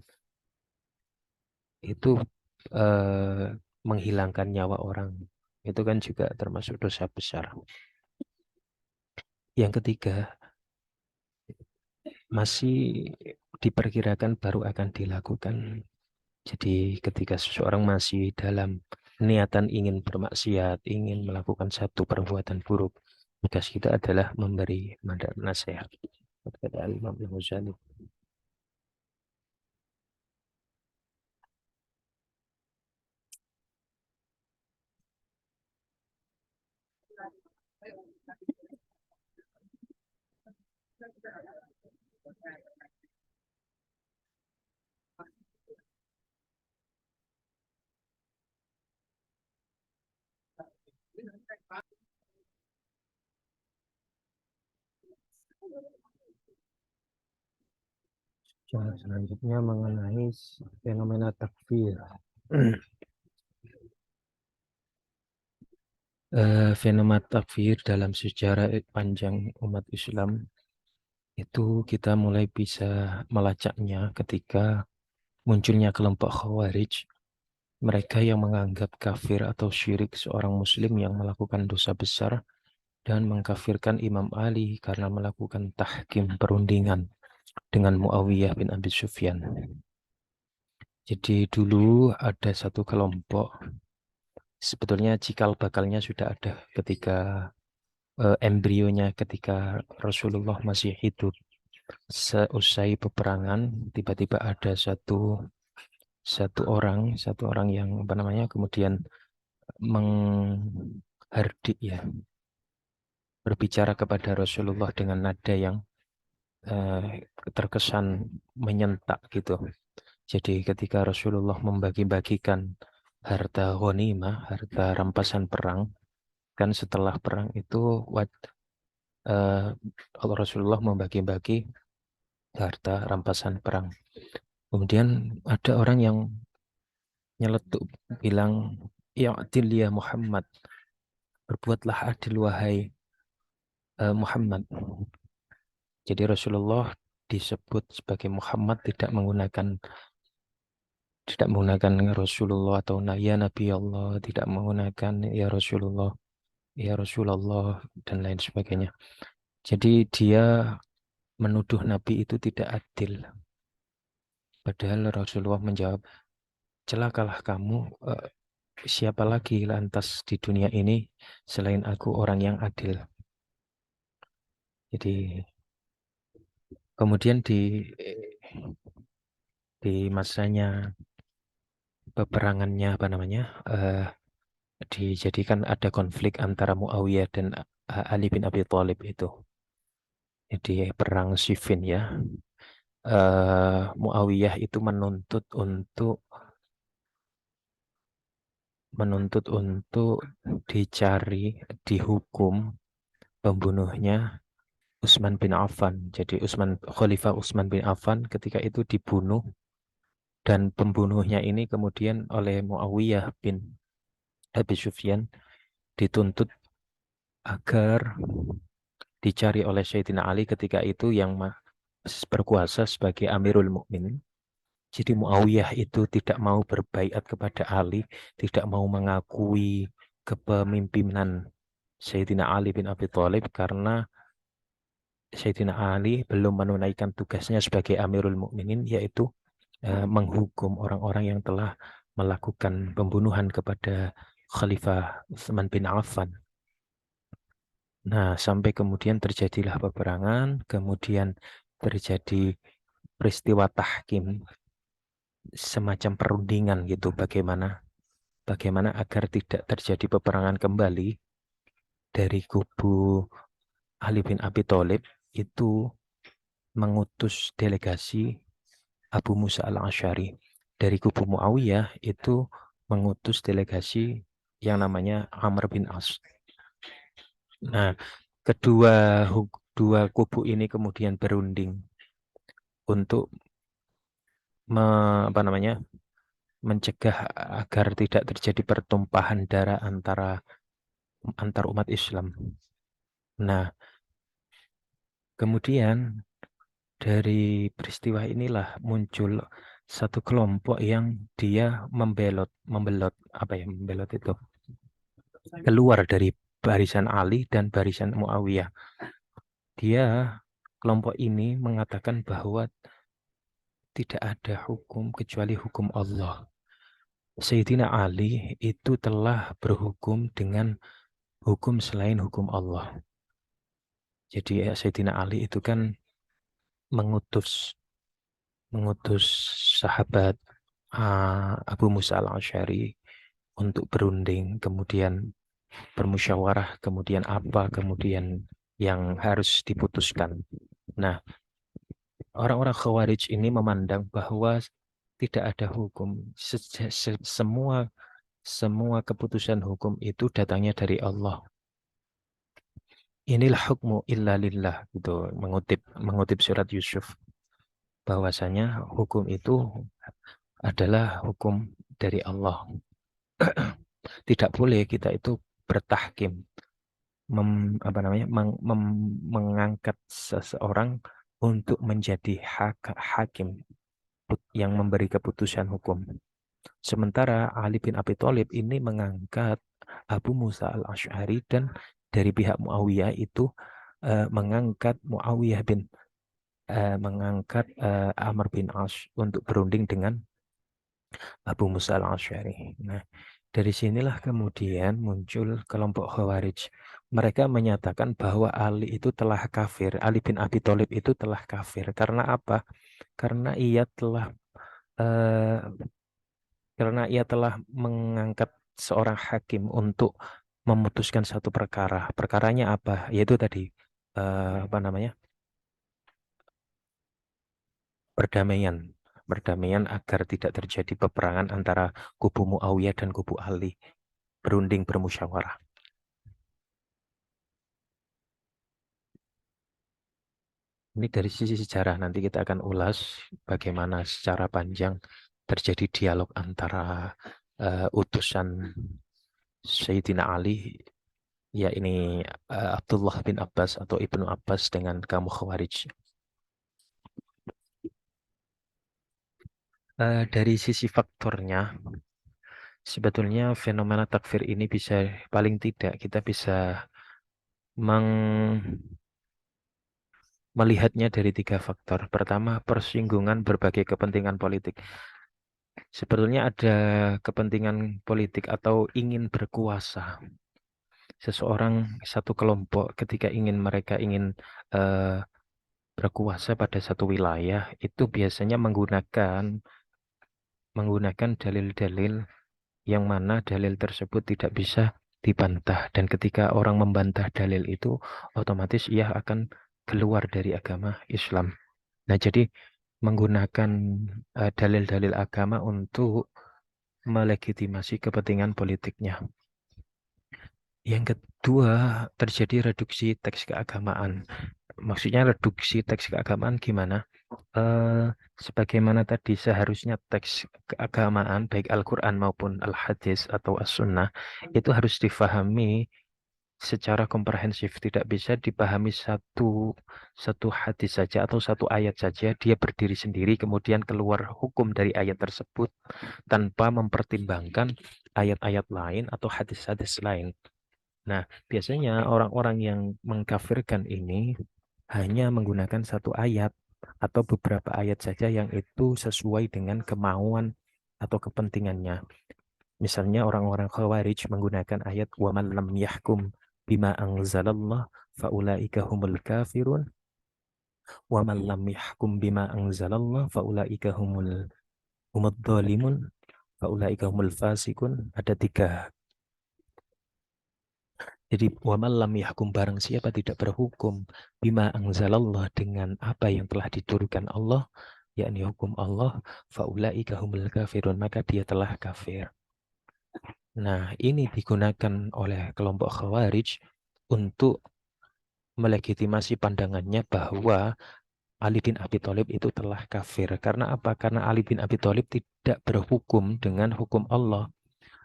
Itu menghilangkan nyawa orang. Itu kan juga termasuk dosa besar. Yang ketiga, masih diperkirakan baru akan dilakukan. Jadi ketika seseorang masih dalam niatan ingin bermaksiat, ingin melakukan satu perbuatan buruk, tugas kita adalah memberi nasihat. Kata Al-Imam Al-Ghazali. Cara selanjutnya mengenai fenomena takfir. Fenomena takfir dalam sejarah panjang umat Islam itu kita mulai bisa melacaknya ketika munculnya kelompok Khawarij, mereka yang menganggap kafir atau syirik seorang muslim yang melakukan dosa besar dan mengkafirkan Imam Ali karena melakukan tahkim perundingan. dengan Muawiyah bin Abi Sufyan. Jadi dulu ada satu kelompok, sebetulnya cikal bakalnya sudah ada ketika embrionya ketika Rasulullah masih hidup. Seusai peperangan, tiba-tiba ada satu orang yang apa namanya kemudian menghardik ya, berbicara kepada Rasulullah dengan nada yang terkesan menyentak gitu. Jadi ketika Rasulullah membagi-bagikan harta ghanimah, harta rampasan perang, kan setelah perang itu Rasulullah membagi-bagi harta rampasan perang. Kemudian ada orang yang nyeletuk bilang, ya adil ya Muhammad, berbuatlah adil wahai Muhammad. Jadi Rasulullah disebut sebagai Muhammad tidak menggunakan Rasulullah atau ya Nabi Allah, tidak menggunakan ya Rasulullah, ya Rasulullah dan lain sebagainya. Jadi dia menuduh Nabi itu tidak adil. Padahal Rasulullah menjawab, celakalah kamu, siapa lagi lantas di dunia ini selain aku orang yang adil. Jadi kemudian di masanya peperangannya apa namanya dijadikan ada konflik antara Muawiyah dan Ali bin Abi Thalib itu. Jadi perang Siffin ya. Muawiyah itu menuntut untuk dicari, dihukum pembunuhnya Utsman bin Affan. Jadi Khalifah Utsman bin Affan ketika itu dibunuh dan pembunuhnya ini kemudian oleh Muawiyah bin Abi Sufyan dituntut agar dicari oleh Sayyidina Ali ketika itu yang berkuasa sebagai Amirul Mukminin. Jadi Muawiyah itu tidak mau berbaiat kepada Ali, tidak mau mengakui kepemimpinan Sayyidina Ali bin Abi Thalib karena Sayyidina Ali belum menunaikan tugasnya sebagai Amirul Mukminin, yaitu menghukum orang-orang yang telah melakukan pembunuhan kepada Khalifah Utsman bin Affan. Nah, sampai kemudian terjadilah peperangan, kemudian terjadi peristiwa tahkim, semacam perundingan gitu, bagaimana agar tidak terjadi peperangan kembali. Dari kubu Ali bin Abi Thalib itu mengutus delegasi Abu Musa al-Asy'ari. Dari kubu Muawiyah itu mengutus delegasi yang namanya Amr bin As. Nah, kedua dua kubu ini kemudian berunding untuk apa namanya mencegah agar tidak terjadi pertumpahan darah antar umat Islam. Nah, kemudian dari peristiwa inilah muncul satu kelompok yang dia membelot apa ya, membelot itu keluar dari barisan Ali dan barisan Muawiyah. Kelompok ini mengatakan bahwa tidak ada hukum kecuali hukum Allah. Sayyidina Ali itu telah berhukum dengan hukum selain hukum Allah. Jadi Sayyidina Ali itu kan mengutus mengutus sahabat Abu Musa al-Asy'ari untuk berunding, kemudian bermusyawarah, kemudian kemudian yang harus diputuskan. Nah, orang-orang Khawarij ini memandang bahwa tidak ada hukum. Semua keputusan hukum itu datangnya dari Allah. Inilah hukmu illa lillah, gitu, mengutip surat Yusuf, bahwasanya hukum itu adalah hukum dari Allah. Tidak boleh kita itu bertahkim, mengangkat seseorang untuk menjadi hakim yang memberi keputusan hukum. Sementara Ali bin Abi Thalib ini mengangkat Abu Musa al-Asy'ari dan dari pihak Muawiyah itu mengangkat Muawiyah bin mengangkat Amr bin As untuk berunding dengan Abu Musa al-Asy'ari. Nah, dari sinilah kemudian muncul kelompok Khawarij. Mereka menyatakan bahwa Ali itu telah kafir, Ali bin Abi Thalib itu telah kafir. Karena apa? Karena ia telah eh, karena ia telah mengangkat seorang hakim untuk memutuskan satu perkara. Perkaranya apa? Yaitu tadi apa namanya? Perdamaian. Perdamaian agar tidak terjadi peperangan antara kubu Muawiyah dan kubu Ali. Berunding bermusyawarah. Ini dari sisi sejarah nanti kita akan ulas bagaimana secara panjang terjadi dialog antara utusan Sayyidina Ali, ya ini Abdullah bin Abbas atau Ibnu Abbas dengan kaum Khawarij. Dari sisi faktornya, sebetulnya fenomena takfir ini bisa paling tidak kita bisa melihatnya dari tiga faktor. Pertama, persinggungan berbagai kepentingan politik. Sebetulnya ada kepentingan politik atau ingin berkuasa. Seseorang satu kelompok ketika mereka ingin eh, berkuasa pada satu wilayah itu biasanya menggunakan dalil-dalil yang mana dalil tersebut tidak bisa dibantah, dan ketika orang membantah dalil itu otomatis ia akan keluar dari agama Islam. Nah, jadi menggunakan dalil-dalil agama untuk melegitimasi kepentingan politiknya. Yang kedua, terjadi reduksi teks keagamaan. Maksudnya reduksi teks keagamaan gimana? Eh, Sebagaimana tadi seharusnya teks keagamaan baik Al-Quran maupun Al-Hadis atau As-Sunnah itu harus difahami secara komprehensif. Tidak bisa dipahami satu satu hadis saja atau satu ayat saja dia berdiri sendiri kemudian keluar hukum dari ayat tersebut tanpa mempertimbangkan ayat-ayat lain atau hadis-hadis lain. Nah, biasanya orang-orang yang mengkafirkan ini hanya menggunakan satu ayat atau beberapa ayat saja yang itu sesuai dengan kemauan atau kepentingannya. Misalnya orang-orang Khawarij menggunakan ayat wa man lam yahkum bima anzalallah faulaika humul kafirun wa man lam yahkum bima anzalallah faulaika humud dhalimun faulaika humul fasikun. Ada tiga. Jadi wa man lam yahkum, barang siapa tidak berhukum bima anzalallah dengan apa yang telah diturunkan Allah, yakni hukum Allah, faulaika humul kafirun, maka dia telah kafir. Nah, ini digunakan oleh kelompok Khawarij untuk melegitimasi pandangannya bahwa Ali bin Abi Thalib itu telah kafir. Karena apa? Karena Ali bin Abi Thalib tidak berhukum dengan hukum Allah.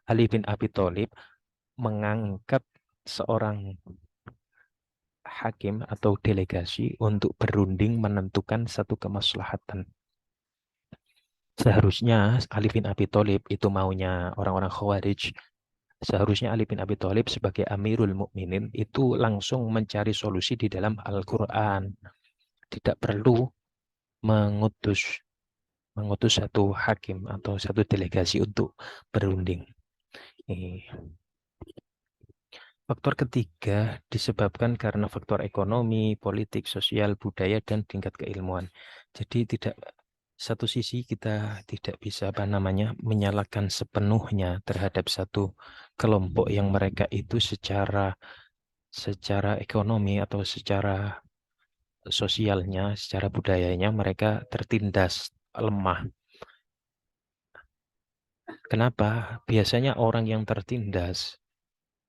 Ali bin Abi Thalib mengangkat seorang hakim atau delegasi untuk berunding menentukan satu kemaslahatan. Seharusnya Ali bin Abi Thalib itu maunya orang-orang Khawarij. Seharusnya Ali bin Abi Thalib sebagai Amirul Mukminin itu langsung mencari solusi di dalam Al-Quran. Tidak perlu mengutus mengutus satu hakim atau satu delegasi untuk berunding. Faktor ketiga disebabkan karena faktor ekonomi, politik, sosial, budaya, dan tingkat keilmuan. Jadi tidak satu sisi kita tidak bisa menyalahkan sepenuhnya terhadap satu kelompok yang mereka itu secara ekonomi atau secara sosialnya, secara budayanya mereka tertindas lemah. Kenapa? Biasanya orang yang tertindas,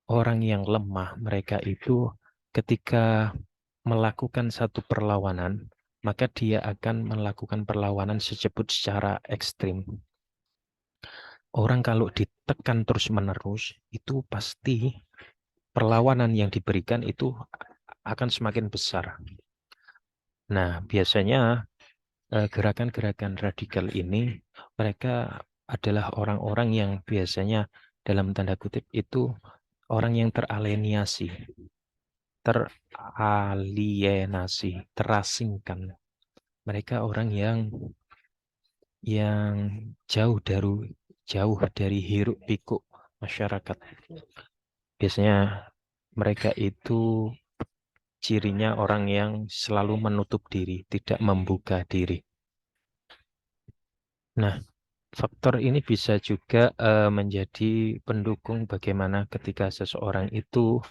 orang yang lemah, mereka itu ketika melakukan satu perlawanan, maka dia akan melakukan perlawanan tersebut secara ekstrim. Orang kalau ditekan terus-menerus, itu pasti perlawanan yang diberikan itu akan semakin besar. Nah, biasanya gerakan-gerakan radikal ini, mereka adalah orang-orang yang biasanya dalam tanda kutip itu orang yang teralienasi, terasingkan. Mereka orang yang jauh dari hiruk pikuk masyarakat. Biasanya mereka itu cirinya orang yang selalu menutup diri, tidak membuka diri. Nah, faktor ini bisa juga menjadi pendukung bagaimana ketika seseorang itu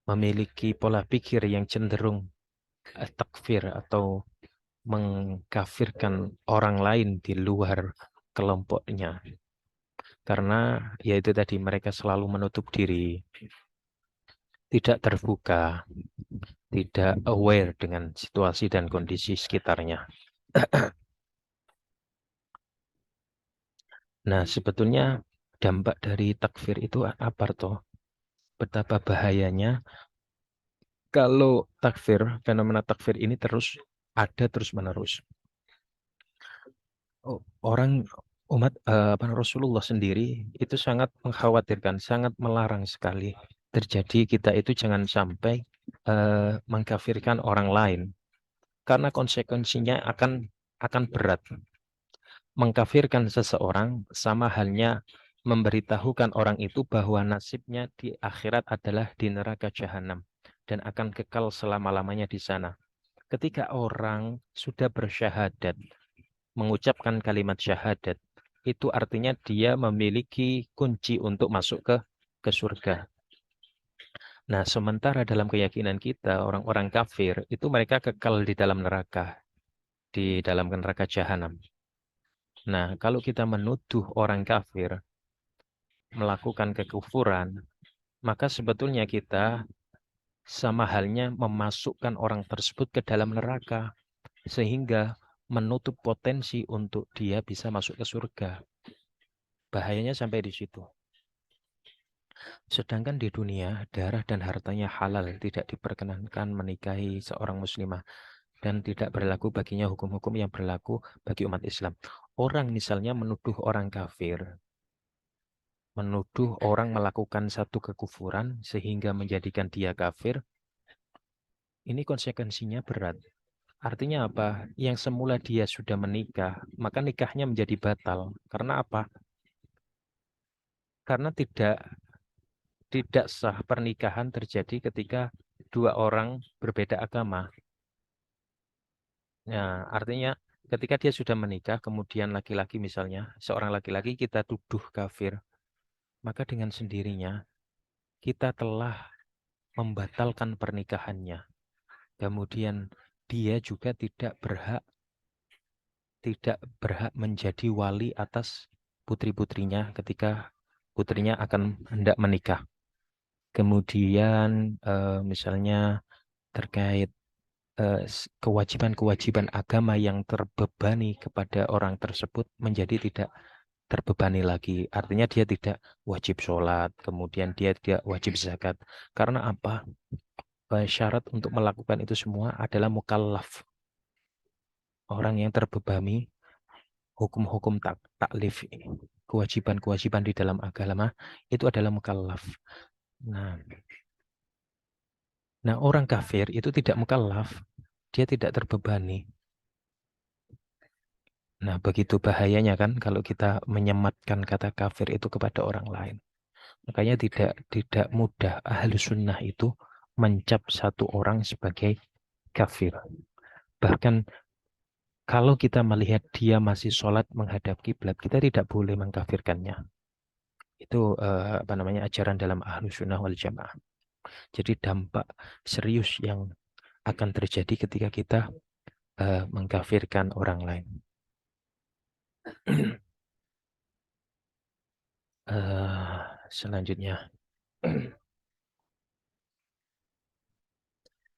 memiliki pola pikir yang cenderung takfir atau mengkafirkan orang lain di luar kelompoknya. Karena ya itu tadi mereka selalu menutup diri, tidak terbuka, tidak aware dengan situasi dan kondisi sekitarnya. Nah, sebetulnya dampak dari takfir itu apa toh? Betapa bahayanya kalau fenomena takfir ini terus ada terus-menerus. Orang Rasulullah sendiri itu sangat mengkhawatirkan, sangat melarang sekali terjadi kita itu jangan sampai mengkafirkan orang lain karena konsekuensinya akan berat. Mengkafirkan seseorang sama halnya memberitahukan orang itu bahwa nasibnya di akhirat adalah di neraka jahanam dan akan kekal selama-lamanya di sana. Ketika orang sudah bersyahadat, mengucapkan kalimat syahadat, itu artinya dia memiliki kunci untuk masuk ke surga. Nah, sementara dalam keyakinan kita, orang-orang kafir, itu mereka kekal di dalam neraka, di dalam neraka jahanam. Nah, kalau kita menuduh orang kafir melakukan kekufuran, maka sebetulnya kita sama halnya memasukkan orang tersebut ke dalam neraka, sehingga menutup potensi untuk dia bisa masuk ke surga. Bahayanya sampai di situ. Sedangkan di dunia, darah dan hartanya halal, tidak diperkenankan menikahi seorang muslimah, dan tidak berlaku baginya hukum-hukum yang berlaku bagi umat Islam. Orang misalnya menuduh orang kafir, menuduh orang melakukan satu kekufuran sehingga menjadikan dia kafir, ini konsekuensinya berat. Artinya apa? Yang semula dia sudah menikah, maka nikahnya menjadi batal. Karena apa? Karena tidak sah pernikahan terjadi ketika dua orang berbeda agama. Ya, artinya ketika dia sudah menikah, kemudian laki-laki misalnya, seorang laki-laki kita tuduh kafir, maka dengan sendirinya kita telah membatalkan pernikahannya. Kemudian dia juga tidak berhak menjadi wali atas putri-putrinya ketika putrinya akan hendak menikah. Kemudian misalnya terkait kewajiban-kewajiban agama yang terbebani kepada orang tersebut menjadi tidak terbebani lagi. Artinya dia tidak wajib sholat, kemudian dia tidak wajib zakat. Karena apa? Syarat untuk melakukan itu semua adalah mukallaf. Orang yang terbebani hukum-hukum taklif, kewajiban-kewajiban di dalam agama itu adalah mukallaf. Nah, orang kafir itu tidak mukallaf, dia tidak terbebani. Nah, begitu bahayanya kan kalau kita menyematkan kata kafir itu kepada orang lain. Makanya tidak mudah ahlu sunnah itu mencap satu orang sebagai kafir. Bahkan kalau kita melihat dia masih sholat menghadap kiblat, kita tidak boleh mengkafirkannya. Itu ajaran dalam ahlu sunnah wal jamaah. Jadi dampak serius yang akan terjadi ketika kita mengkafirkan orang lain. Selanjutnya,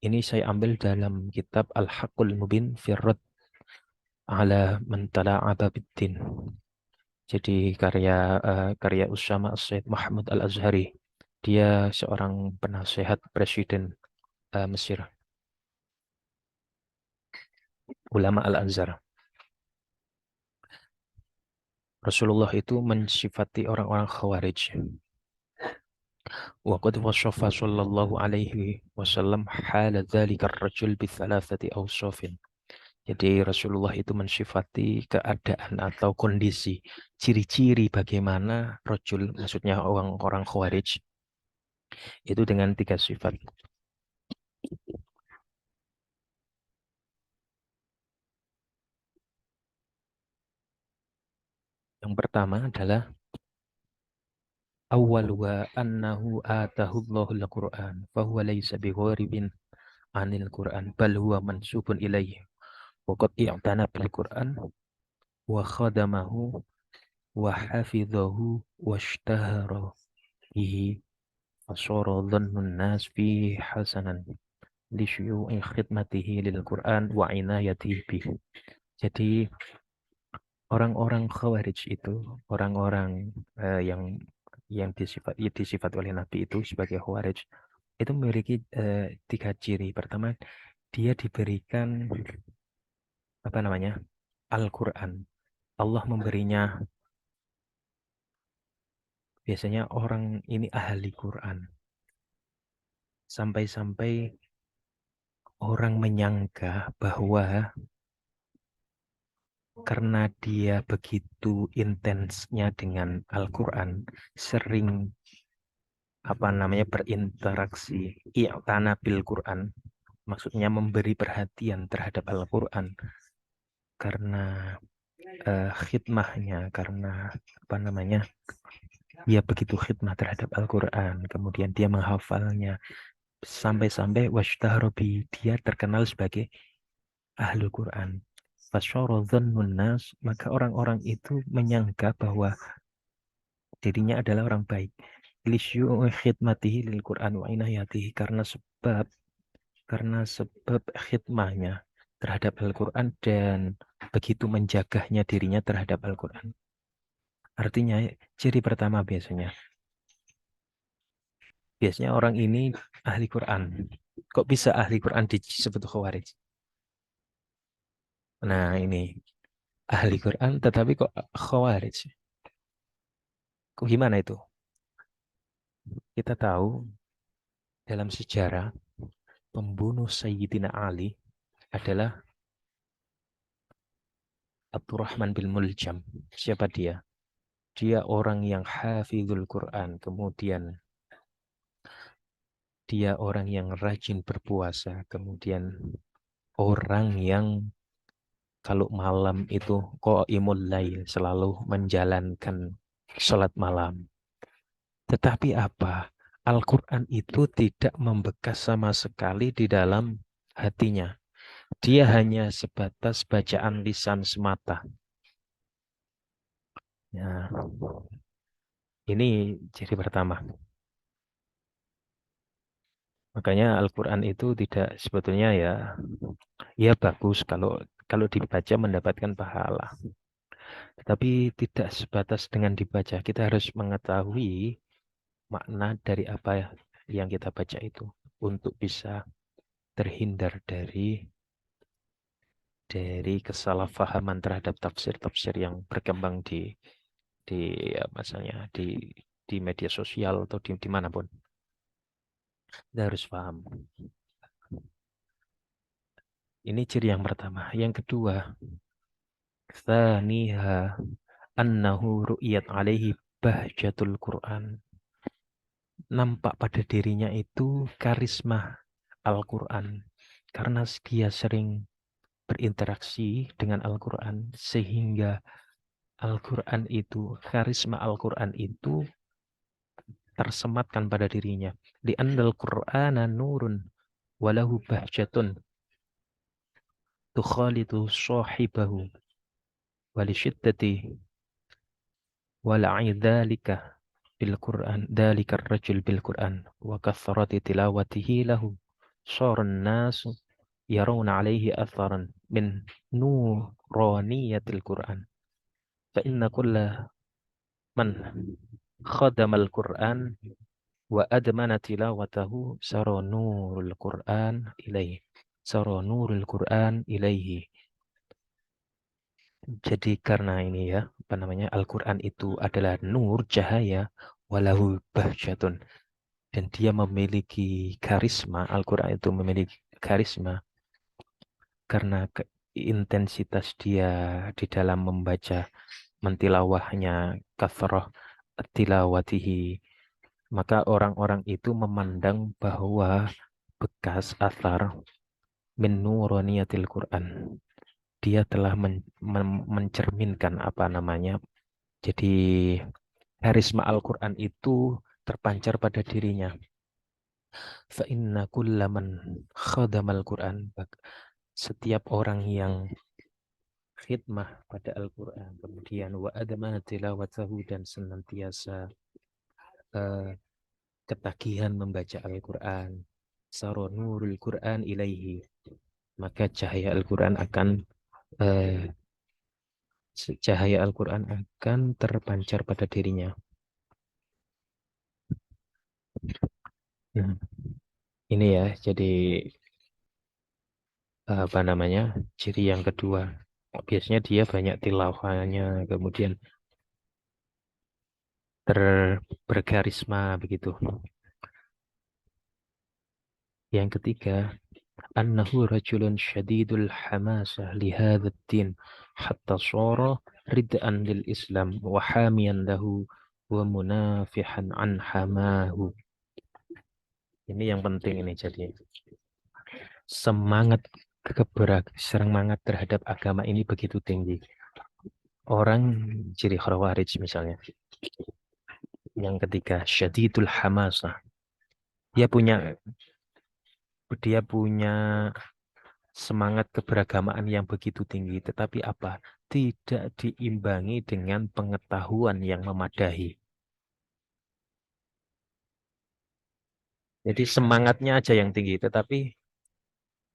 ini saya ambil dalam kitab Al-Haqqul Mubin Firrad ala Mentala'aba Biddin. Jadi karya Usama Said Muhammad Al-Azhari. Dia seorang penasehat presiden Mesir, ulama Al-Azhar. Rasulullah itu mensifati orang-orang Khawarij. Wa qad washafa sallallahu alaihi wasallam hala dzalika ar-rajul bi thalathati awsafin. Jadi Rasulullah itu mensifati keadaan atau kondisi, ciri-ciri bagaimana rojul, maksudnya orang-orang Khawarij, itu dengan 3 sifat. Yang pertama adalah awal wa annahu atahullahul Qur'an fahuwa laysa bigharibin anil Qur'an bal huwa mansubun ilaihi wa qad i'tana bil Qur'an wa khadamahu wa hafidhahu washtahara bihi fasara dhannun nas fihi hasanan li syu'in khidmatihi lil Qur'an wa inayatihi bihi. Jadi orang-orang Khawarij itu orang-orang yang disifat oleh Nabi itu sebagai Khawarij itu memiliki 3 ciri. Pertama, dia diberikan apa namanya Al-Quran. Allah memberinya, biasanya orang ini ahli Quran. Sampai-sampai orang menyangka bahwa karena dia begitu intensnya dengan Al-Quran, sering berinteraksi i'tana bil Quran, maksudnya memberi perhatian terhadap Al-Quran karena khidmahnya, karena dia begitu khidmah terhadap Al-Quran, kemudian dia menghafalnya, sampai-sampai washtahrobi, dia terkenal sebagai ahli Quran. Fasyara dhannun nas, maka orang-orang itu menyangka bahwa dirinya adalah orang baik. Lisyu'i khidmatihi lil Quran wa inayatihi, karena sebab khidmahnya terhadap Al-Quran dan begitu menjaganya dirinya terhadap Al-Quran. Artinya ciri pertama biasanya orang ini ahli Quran. Kok bisa ahli Quran disebut Khawarij? Nah ini ahli Quran tetapi kok Khawarij? Kok gimana itu? Kita tahu dalam sejarah pembunuh Sayyidina Ali adalah Abdurrahman bin Muljam. Siapa dia? Dia orang yang hafizul Quran, kemudian dia orang yang rajin berpuasa, kemudian orang yang kalau malam itu qaimul lail, selalu menjalankan sholat malam. Tetapi apa? Al-Quran itu tidak membekas sama sekali di dalam hatinya. Dia hanya sebatas bacaan lisan semata. Ya, ini ciri pertama. Makanya Al-Quran itu tidak sebetulnya ya bagus kalau kalau dibaca mendapatkan pahala. Tetapi tidak sebatas dengan dibaca. Kita harus mengetahui makna dari apa yang kita baca itu untuk bisa terhindar dari kesalahpahaman terhadap tafsir-tafsir yang berkembang di misalnya di media sosial atau dimanapun. Kita harus paham. Ini ciri yang pertama. Yang kedua, tsaniha annahu ru'yat alaihi bahjatul Quran. Nampak pada dirinya itu karisma Al-Quran. Karena dia sering berinteraksi dengan Al-Quran sehingga Al-Quran itu, karisma Al-Quran itu tersematkan pada dirinya. Di andal Qur'ana nurun walahu bahjatun tukhalitu sahibahu walishiddati wala'idhalika bil Qur'an dhalika rajul bil Qur'an wa kathrati tilawatihi lahu saran nasu yarawna alaihi atharan min nuraniyatil Qur'an fa inna kulla man khadamal Qur'an wa admana tilawatahu sara nurul Qur'an ilaihi. Sara nurul Qur'an ilaihi. Jadi karena ini Al-Qur'an itu adalah nur, cahaya, walahu bahjatun, dan dia memiliki karisma. Al-Qur'an itu memiliki karisma karena intensitas dia di dalam membaca mentilawahnya kathrah tilawatihi, maka orang-orang itu memandang bahwa bekas athar min nuraniyatil Quran, dia telah mencerminkan apa namanya, jadi harisma Al-Quran itu terpancar pada dirinya. Fa inna kullaman khadamal Quran, setiap orang yang khidmah pada Al-Quran, kemudian wa adamana tilawatahu, dan senantiasa eh, ketagihan membaca Al-Quran, saro nurul Quran ilaihi, maka cahaya Al-Quran akan eh, cahaya Al-Quran akan terpancar pada dirinya. Nah, ini ya, jadi apa namanya, ciri yang kedua. Biasanya dia banyak tilawahnya, kemudian berkarisma begitu. Yang ketiga, annahu rajulun syadidul hamasah lihadzal din hatta shara rid'an lil Islam wa hamiyan lahu wa munafihan an hamahu. Ini yang penting ini, jadi semangat semangat terhadap agama ini begitu tinggi. Orang ciri khawarij misalnya. Yang ketiga, syadidul hamasah. Dia punya dia punya semangat keberagamaan yang begitu tinggi, tetapi apa? Tidak diimbangi dengan pengetahuan yang memadai. Jadi semangatnya aja yang tinggi, tetapi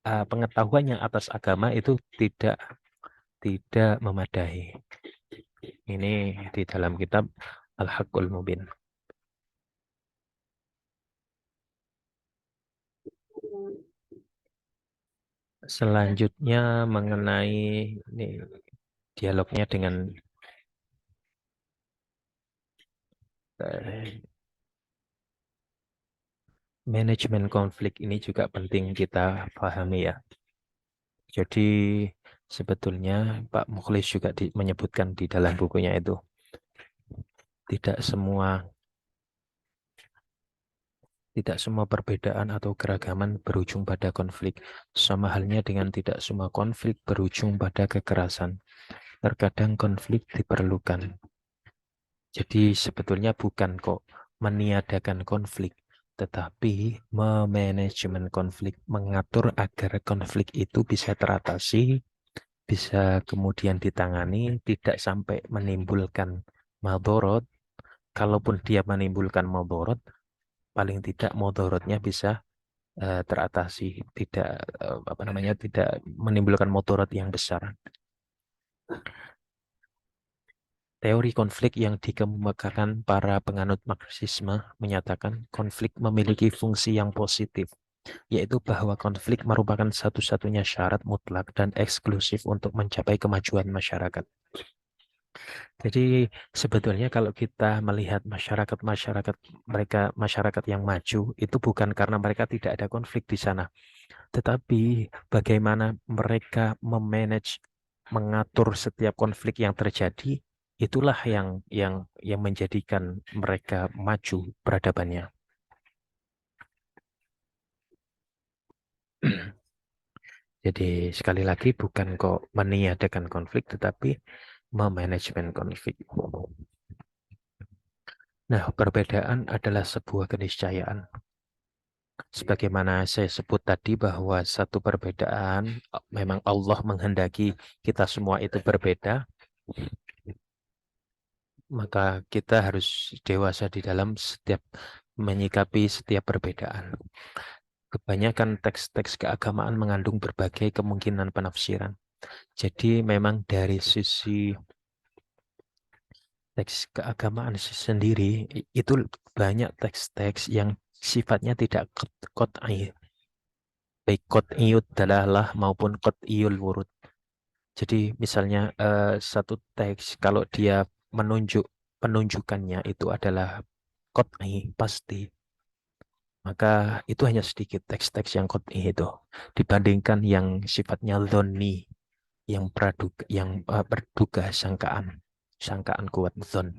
pengetahuannya atas agama itu tidak memadai. Ini di dalam kitab Al-Haqqul Mubin. Selanjutnya mengenai ini dialognya dengan eh, manajemen konflik, ini juga penting kita pahami ya. Jadi sebetulnya Pak Mukhlis juga menyebutkan di dalam bukunya itu, tidak semua tidak semua perbedaan atau keragaman berujung pada konflik. Sama halnya dengan tidak semua konflik berujung pada kekerasan. Terkadang konflik diperlukan. Jadi sebetulnya bukan kok meniadakan konflik, tetapi memanajemen konflik, mengatur agar konflik itu bisa teratasi, bisa kemudian ditangani, tidak sampai menimbulkan madorot. Kalaupun dia menimbulkan madorot, paling tidak madorotnya bisa teratasi, tidak apa namanya, tidak menimbulkan madorot yang besar. Teori konflik yang dikemukakan para penganut Marxisme menyatakan konflik memiliki fungsi yang positif, yaitu bahwa konflik merupakan satu-satunya syarat mutlak dan eksklusif untuk mencapai kemajuan masyarakat. Jadi sebetulnya kalau kita melihat masyarakat yang maju itu bukan karena mereka tidak ada konflik di sana, tetapi bagaimana mereka memanage, mengatur setiap konflik yang terjadi, itulah yang menjadikan mereka maju peradabannya. Jadi sekali lagi bukan kok meniadakan konflik, tetapi memanajemen konflik. Nah, perbedaan adalah sebuah keniscayaan. Sebagaimana saya sebut tadi bahwa satu perbedaan memang Allah menghendaki kita semua itu berbeda, maka kita harus dewasa di dalam setiap menyikapi setiap perbedaan. Kebanyakan teks-teks keagamaan mengandung berbagai kemungkinan penafsiran. Jadi memang dari sisi teks keagamaan sendiri itu banyak teks-teks yang sifatnya tidak qat'i, baik qat'iyud dalalah maupun qat'iyul wurud. Jadi misalnya satu teks kalau dia penunjukannya itu adalah qat'i, pasti, maka itu hanya sedikit teks-teks yang qat'i itu dibandingkan yang sifatnya dhonni. yang praduga, yang berduga sangkaan, sangkaan kuat dzon.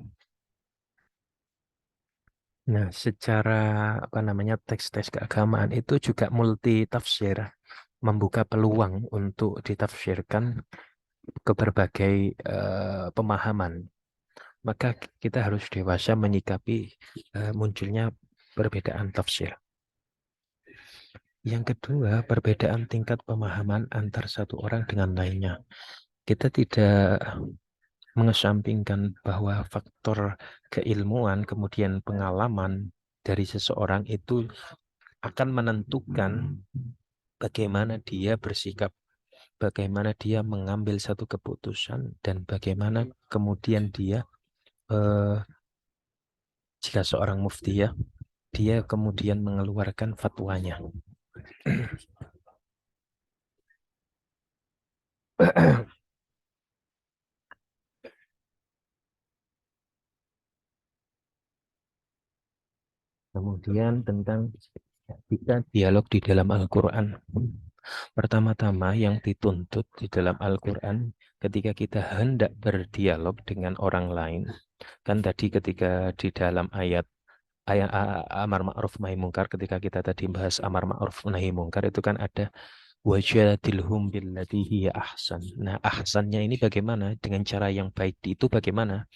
Nah, secara apa namanya teks-teks keagamaan itu juga multi tafsir, membuka peluang untuk ditafsirkan ke berbagai pemahaman. Maka kita harus dewasa menyikapi munculnya perbedaan tafsir. Yang kedua, perbedaan tingkat pemahaman antar satu orang dengan lainnya. Kita tidak mengesampingkan bahwa faktor keilmuan kemudian pengalaman dari seseorang itu akan menentukan bagaimana dia bersikap, bagaimana dia mengambil satu keputusan, dan bagaimana kemudian dia eh, jika seorang mufti ya, dia kemudian mengeluarkan fatwanya. Kemudian tentang kita dialog di dalam Al-Quran. Pertama-tama yang dituntut di dalam Al-Quran ketika kita hendak berdialog dengan orang lain. Kan tadi ketika di dalam ayat amar ma'ruf nahi mungkar, ketika kita tadi bahas amar ma'ruf nahi mungkar itu kan ada wajadilhum billati hiya ahsan. Nah, ahsannya ini bagaimana? Dengan cara yang baik itu bagaimana?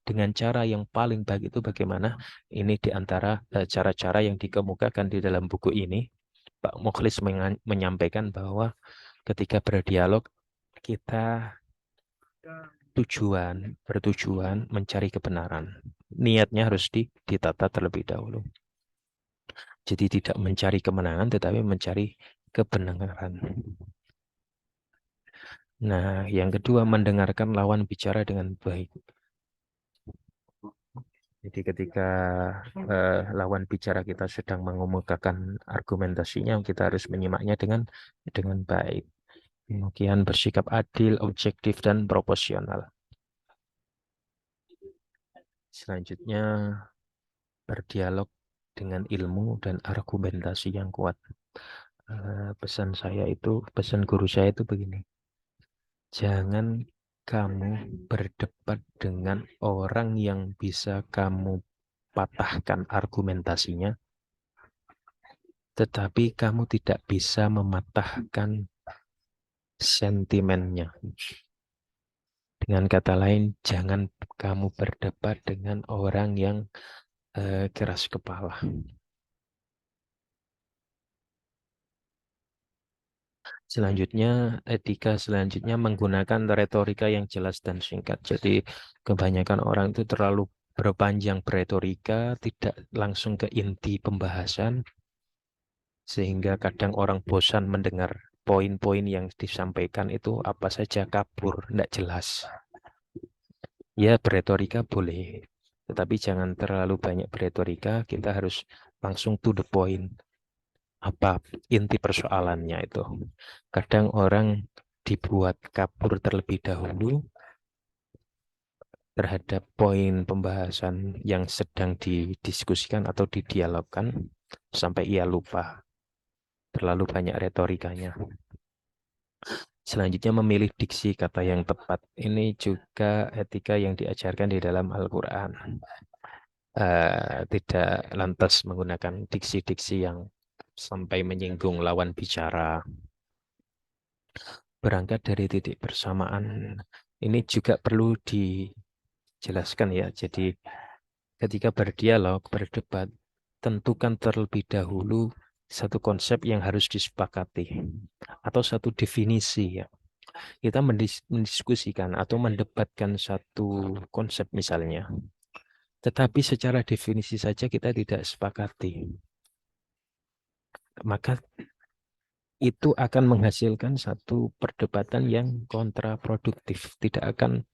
Dengan cara yang paling baik itu bagaimana? Ini di antara cara-cara yang dikemukakan di dalam buku ini. Pak Mukhlis menyampaikan bahwa ketika berdialog kita bertujuan mencari kebenaran. Niatnya harus ditata terlebih dahulu. Jadi tidak mencari kemenangan tetapi mencari kebenaran. Nah, yang kedua mendengarkan lawan bicara dengan baik. Jadi ketika lawan bicara kita sedang mengemukakan argumentasinya, kita harus menyimaknya dengan baik. Kemudian bersikap adil, objektif, dan proporsional. Selanjutnya berdialog dengan ilmu dan argumentasi yang kuat. Pesan guru saya itu begini. Jangan kamu berdebat dengan orang yang bisa kamu patahkan argumentasinya, tetapi kamu tidak bisa mematahkan sentimennya. Dengan kata lain, jangan kamu berdebat dengan orang yang keras kepala. Selanjutnya, etika selanjutnya menggunakan retorika yang jelas dan singkat. Jadi, kebanyakan orang itu terlalu berpanjang beretorika, tidak langsung ke inti pembahasan, sehingga kadang orang bosan mendengar poin-poin yang disampaikan itu apa saja kabur, tidak jelas. Ya, beretorika boleh, tetapi jangan terlalu banyak beretorika, kita harus langsung to the point. Apa inti persoalannya itu. Kadang orang dibuat kabur terlebih dahulu terhadap poin pembahasan yang sedang didiskusikan atau didialogkan sampai ia lupa. Terlalu banyak retorikanya. Selanjutnya memilih diksi kata yang tepat. Ini juga etika yang diajarkan di dalam Al-Quran. Tidak lantas menggunakan diksi-diksi yang sampai menyinggung lawan bicara. Berangkat dari titik persamaan. Ini juga perlu dijelaskan ya. Jadi ketika berdialog, berdebat, tentukan terlebih dahulu satu konsep yang harus disepakati atau satu definisi ya. Kita mendiskusikan atau mendebatkan satu konsep misalnya. Tetapi secara definisi saja kita tidak sepakati. Maka itu akan menghasilkan satu perdebatan yang kontraproduktif, tidak akan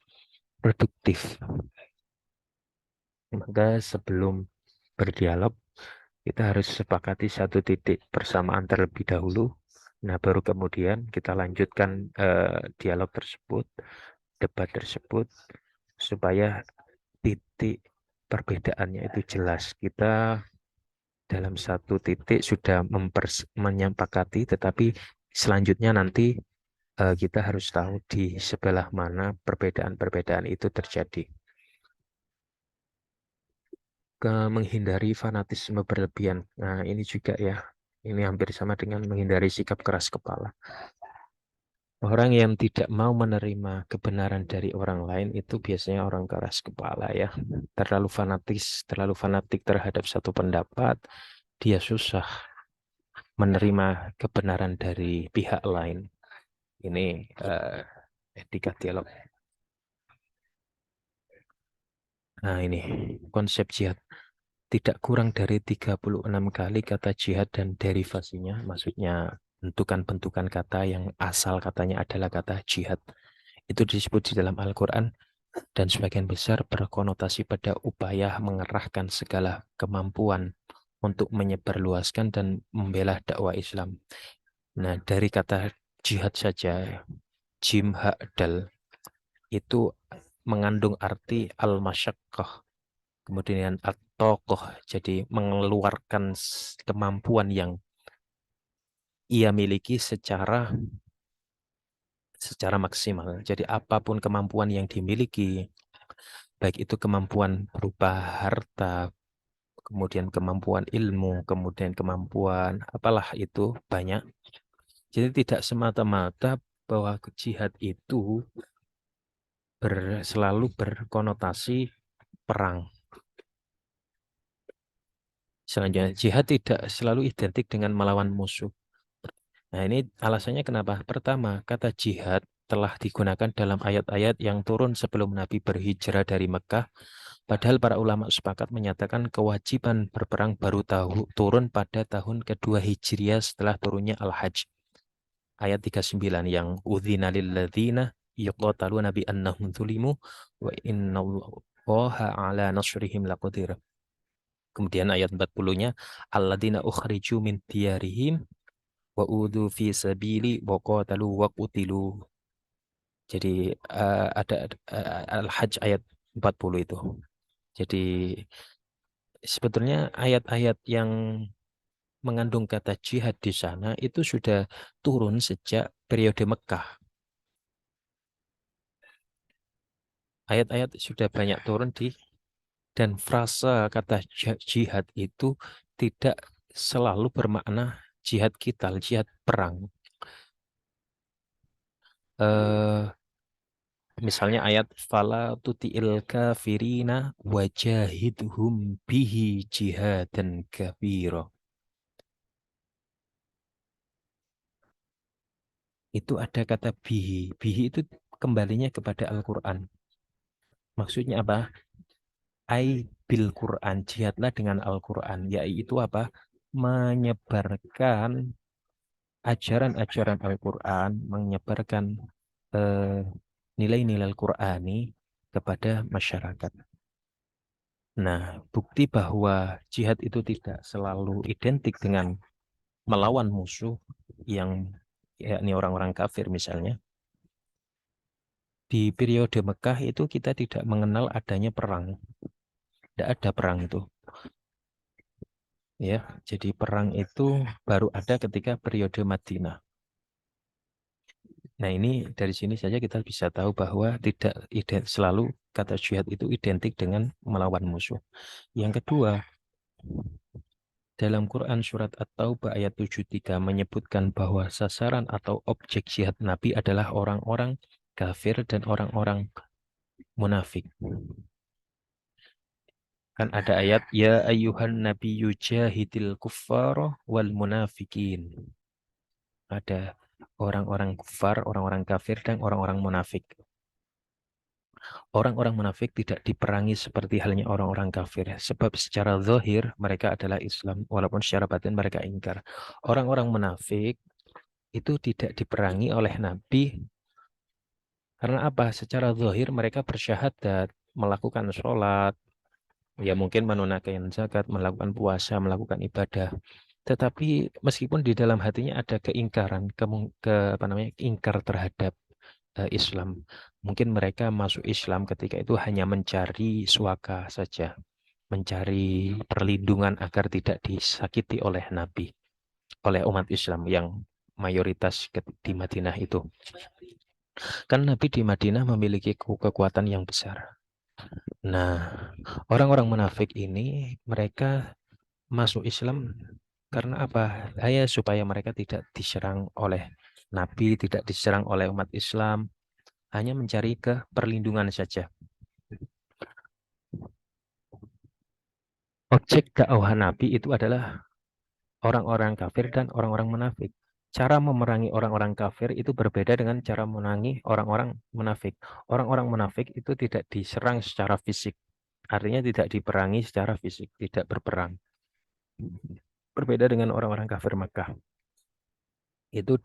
produktif. Maka sebelum berdialog, kita harus sepakati satu titik persamaan terlebih dahulu. Nah, baru kemudian kita lanjutkan dialog tersebut, debat tersebut, supaya titik perbedaannya itu jelas. Kita dalam satu titik sudah menyepakati, tetapi selanjutnya nanti Kita harus tahu di sebelah mana perbedaan-perbedaan itu terjadi. Menghindari fanatisme berlebihan. Nah, ini juga ya. Ini hampir sama dengan menghindari sikap keras kepala. Orang yang tidak mau menerima kebenaran dari orang lain itu biasanya orang keras kepala ya. Terlalu fanatik terhadap satu pendapat, dia susah menerima kebenaran dari pihak lain. Ini etika dialog. Nah, ini konsep jihad. Tidak kurang dari 36 kali kata jihad dan derivasinya, maksudnya bentukan-bentukan kata yang asal katanya adalah kata jihad. Itu disebut di dalam Al-Quran dan sebagian besar berkonotasi pada upaya mengerahkan segala kemampuan untuk menyebarluaskan dan membela dakwah Islam. Nah, dari kata jihad saja, jim ha dal itu mengandung arti al-masyaqqah, kemudian at-tokoh, jadi mengeluarkan kemampuan yang ia miliki secara maksimal. Jadi apapun kemampuan yang dimiliki, baik itu kemampuan berupa harta, kemudian kemampuan ilmu, kemudian kemampuan apalah itu banyak. Jadi tidak semata-mata bahwa jihad itu selalu berkonotasi perang. Selanjutnya, jihad tidak selalu identik dengan melawan musuh. Nah, ini alasannya kenapa? Pertama, kata jihad telah digunakan dalam ayat-ayat yang turun sebelum Nabi berhijrah dari Mekah. Padahal para ulama sepakat menyatakan kewajiban berperang baru turun pada tahun kedua Hijriah setelah turunnya Al-Hajj. Ayat 39 yang udzina lilladzina yuqataluna bi annahum zulimu wa innallaha ala nasrihim laqadir. Kemudian ayat 40-nya alladzina ukhriju min diyarihim wa udhu fi sabili wa qatalu wa qutilu. Jadi ada Al-Hajj ayat 40 itu. Jadi sebetulnya ayat-ayat yang mengandung kata jihad di sana itu sudah turun sejak periode Mekah. Ayat-ayat sudah banyak turun dan frasa kata jihad itu tidak selalu bermakna jihad kita, jihad perang. Eh, Misalnya ayat fala tuti'il kafirina wajahidhum bihi jihadan kabira. Itu ada kata bihi. Bihi itu kembalinya kepada Al-Quran. Maksudnya apa? Ai bil Quran, jihadlah dengan Al-Quran. Yaitu apa? Menyebarkan ajaran-ajaran Al-Quran, menyebarkan eh, nilai-nilai Al-Qurani kepada masyarakat. Nah, bukti bahwa jihad itu tidak selalu identik dengan melawan musuh yang yakni orang-orang kafir misalnya. Di periode Mekah itu kita tidak mengenal adanya perang. Tidak ada perang itu. Ya, jadi perang itu baru ada ketika periode Madinah. Nah, ini dari sini saja kita bisa tahu bahwa tidak selalu kata jihad itu identik dengan melawan musuh. Yang kedua, dalam Quran surat At-Taubah ayat 73 menyebutkan bahwa sasaran atau objek jihad Nabi adalah orang-orang kafir dan orang-orang munafik. Kan ada ayat ya ayyuhan nabiyyu jahidil kuffara wal munafikin. Ada orang-orang kufar, orang-orang kafir dan orang-orang munafik. Orang-orang munafik tidak diperangi seperti halnya orang-orang kafir. Sebab secara zahir mereka adalah Islam, walaupun secara batin mereka ingkar. Orang-orang munafik itu tidak diperangi oleh Nabi karena apa? Secara zahir mereka bersyahadat, melakukan sholat, ya mungkin menunaikan zakat, melakukan puasa, melakukan ibadah. Tetapi meskipun di dalam hatinya ada keingkaran, apa namanya, ingkar terhadap Islam. Mungkin mereka masuk Islam ketika itu hanya mencari suaka saja, mencari perlindungan agar tidak disakiti oleh Nabi, oleh umat Islam yang mayoritas di Madinah itu. Kan Nabi di Madinah memiliki kekuatan yang besar. Nah, orang-orang munafik ini mereka masuk Islam karena apa? Ya, supaya mereka tidak diserang oleh Nabi, tidak diserang oleh umat Islam, hanya mencari perlindungan saja. Objek dakwah Nabi itu adalah orang-orang kafir dan orang-orang munafik. Cara memerangi orang-orang kafir itu berbeda dengan cara memerangi orang-orang munafik. Orang-orang munafik itu tidak diserang secara fisik. Artinya tidak diperangi secara fisik, tidak berperang. Berbeda dengan orang-orang kafir Makkah. Itu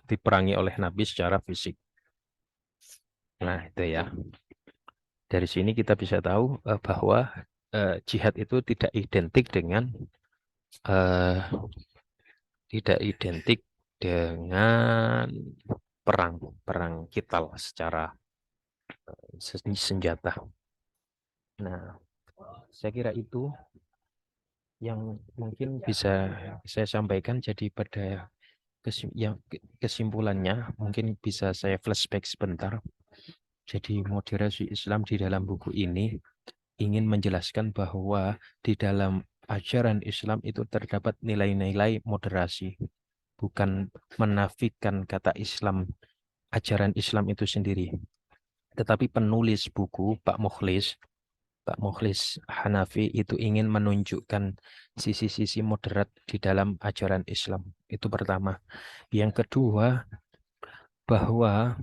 diperangi oleh Nabi secara fisik. Nah, itu ya. Dari sini kita bisa tahu bahwa jihad itu eh, tidak identik dengan perang, perang kital secara senjata. Nah, saya kira itu yang mungkin bisa saya sampaikan. Jadi pada kesimpulannya mungkin bisa saya flashback sebentar. Jadi moderasi Islam di dalam buku ini ingin menjelaskan bahwa di dalam ajaran Islam itu terdapat nilai-nilai moderasi, bukan menafikan kata Islam, ajaran Islam itu sendiri. Tetapi penulis buku Pak Mukhlis Hanafi itu ingin menunjukkan sisi-sisi moderat di dalam ajaran Islam. Itu pertama. Yang kedua, bahwa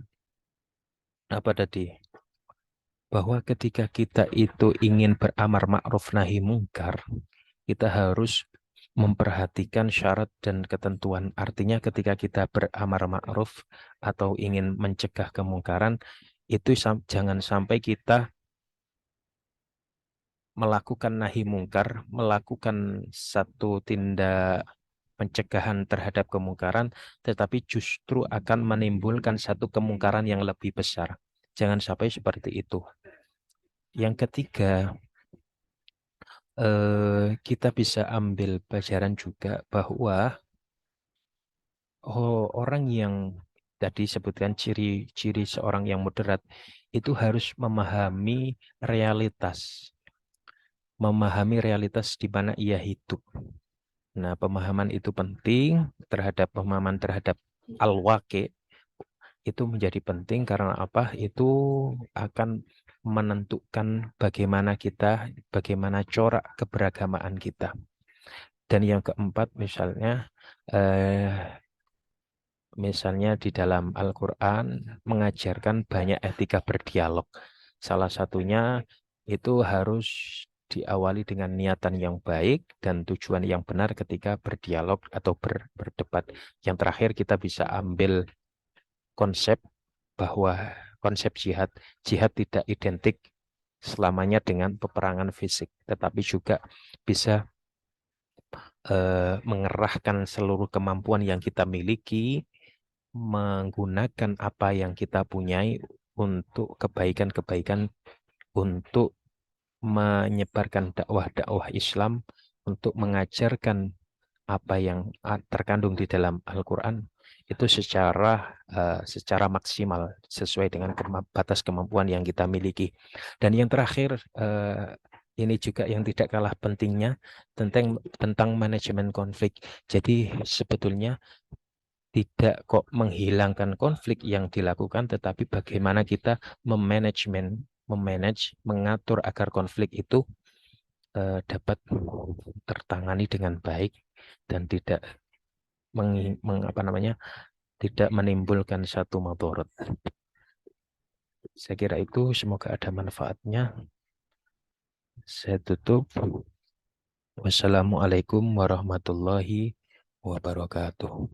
apa tadi? Bahwa ketika kita itu ingin beramar ma'ruf nahi mungkar, kita harus memperhatikan syarat dan ketentuan. Artinya ketika kita beramar ma'ruf atau ingin mencegah kemungkaran, itu jangan sampai kita melakukan nahi mungkar, melakukan satu tindak pencegahan terhadap kemungkaran, tetapi justru akan menimbulkan satu kemungkaran yang lebih besar. Jangan sampai seperti itu. Yang ketiga, kita bisa ambil pelajaran juga bahwa orang yang tadi sebutkan ciri-ciri seorang yang moderat itu harus memahami realitas di mana ia hidup. Nah, pemahaman itu penting pemahaman terhadap al-waqi itu menjadi penting karena apa? Itu akan menentukan bagaimana corak keberagamaan kita. Dan yang keempat misalnya di dalam Al-Quran mengajarkan banyak etika berdialog. Salah satunya itu harus diawali dengan niatan yang baik dan tujuan yang benar ketika berdialog atau berdebat. Yang terakhir kita bisa ambil konsep bahwa konsep jihad tidak identik selamanya dengan peperangan fisik, tetapi juga bisa mengerahkan seluruh kemampuan yang kita miliki, menggunakan apa yang kita punyai untuk kebaikan-kebaikan, untuk menyebarkan dakwah-dakwah Islam, untuk mengajarkan apa yang terkandung di dalam Al-Quran itu secara maksimal sesuai dengan batas kemampuan yang kita miliki. Dan yang terakhir, ini juga yang tidak kalah pentingnya tentang manajemen konflik. Jadi sebetulnya tidak kok menghilangkan konflik yang dilakukan, tetapi bagaimana kita mengatur agar konflik itu dapat tertangani dengan baik dan tidak tidak menimbulkan satu madharat. Saya kira itu, semoga ada manfaatnya. Saya tutup. Wassalamualaikum warahmatullahi wabarakatuh.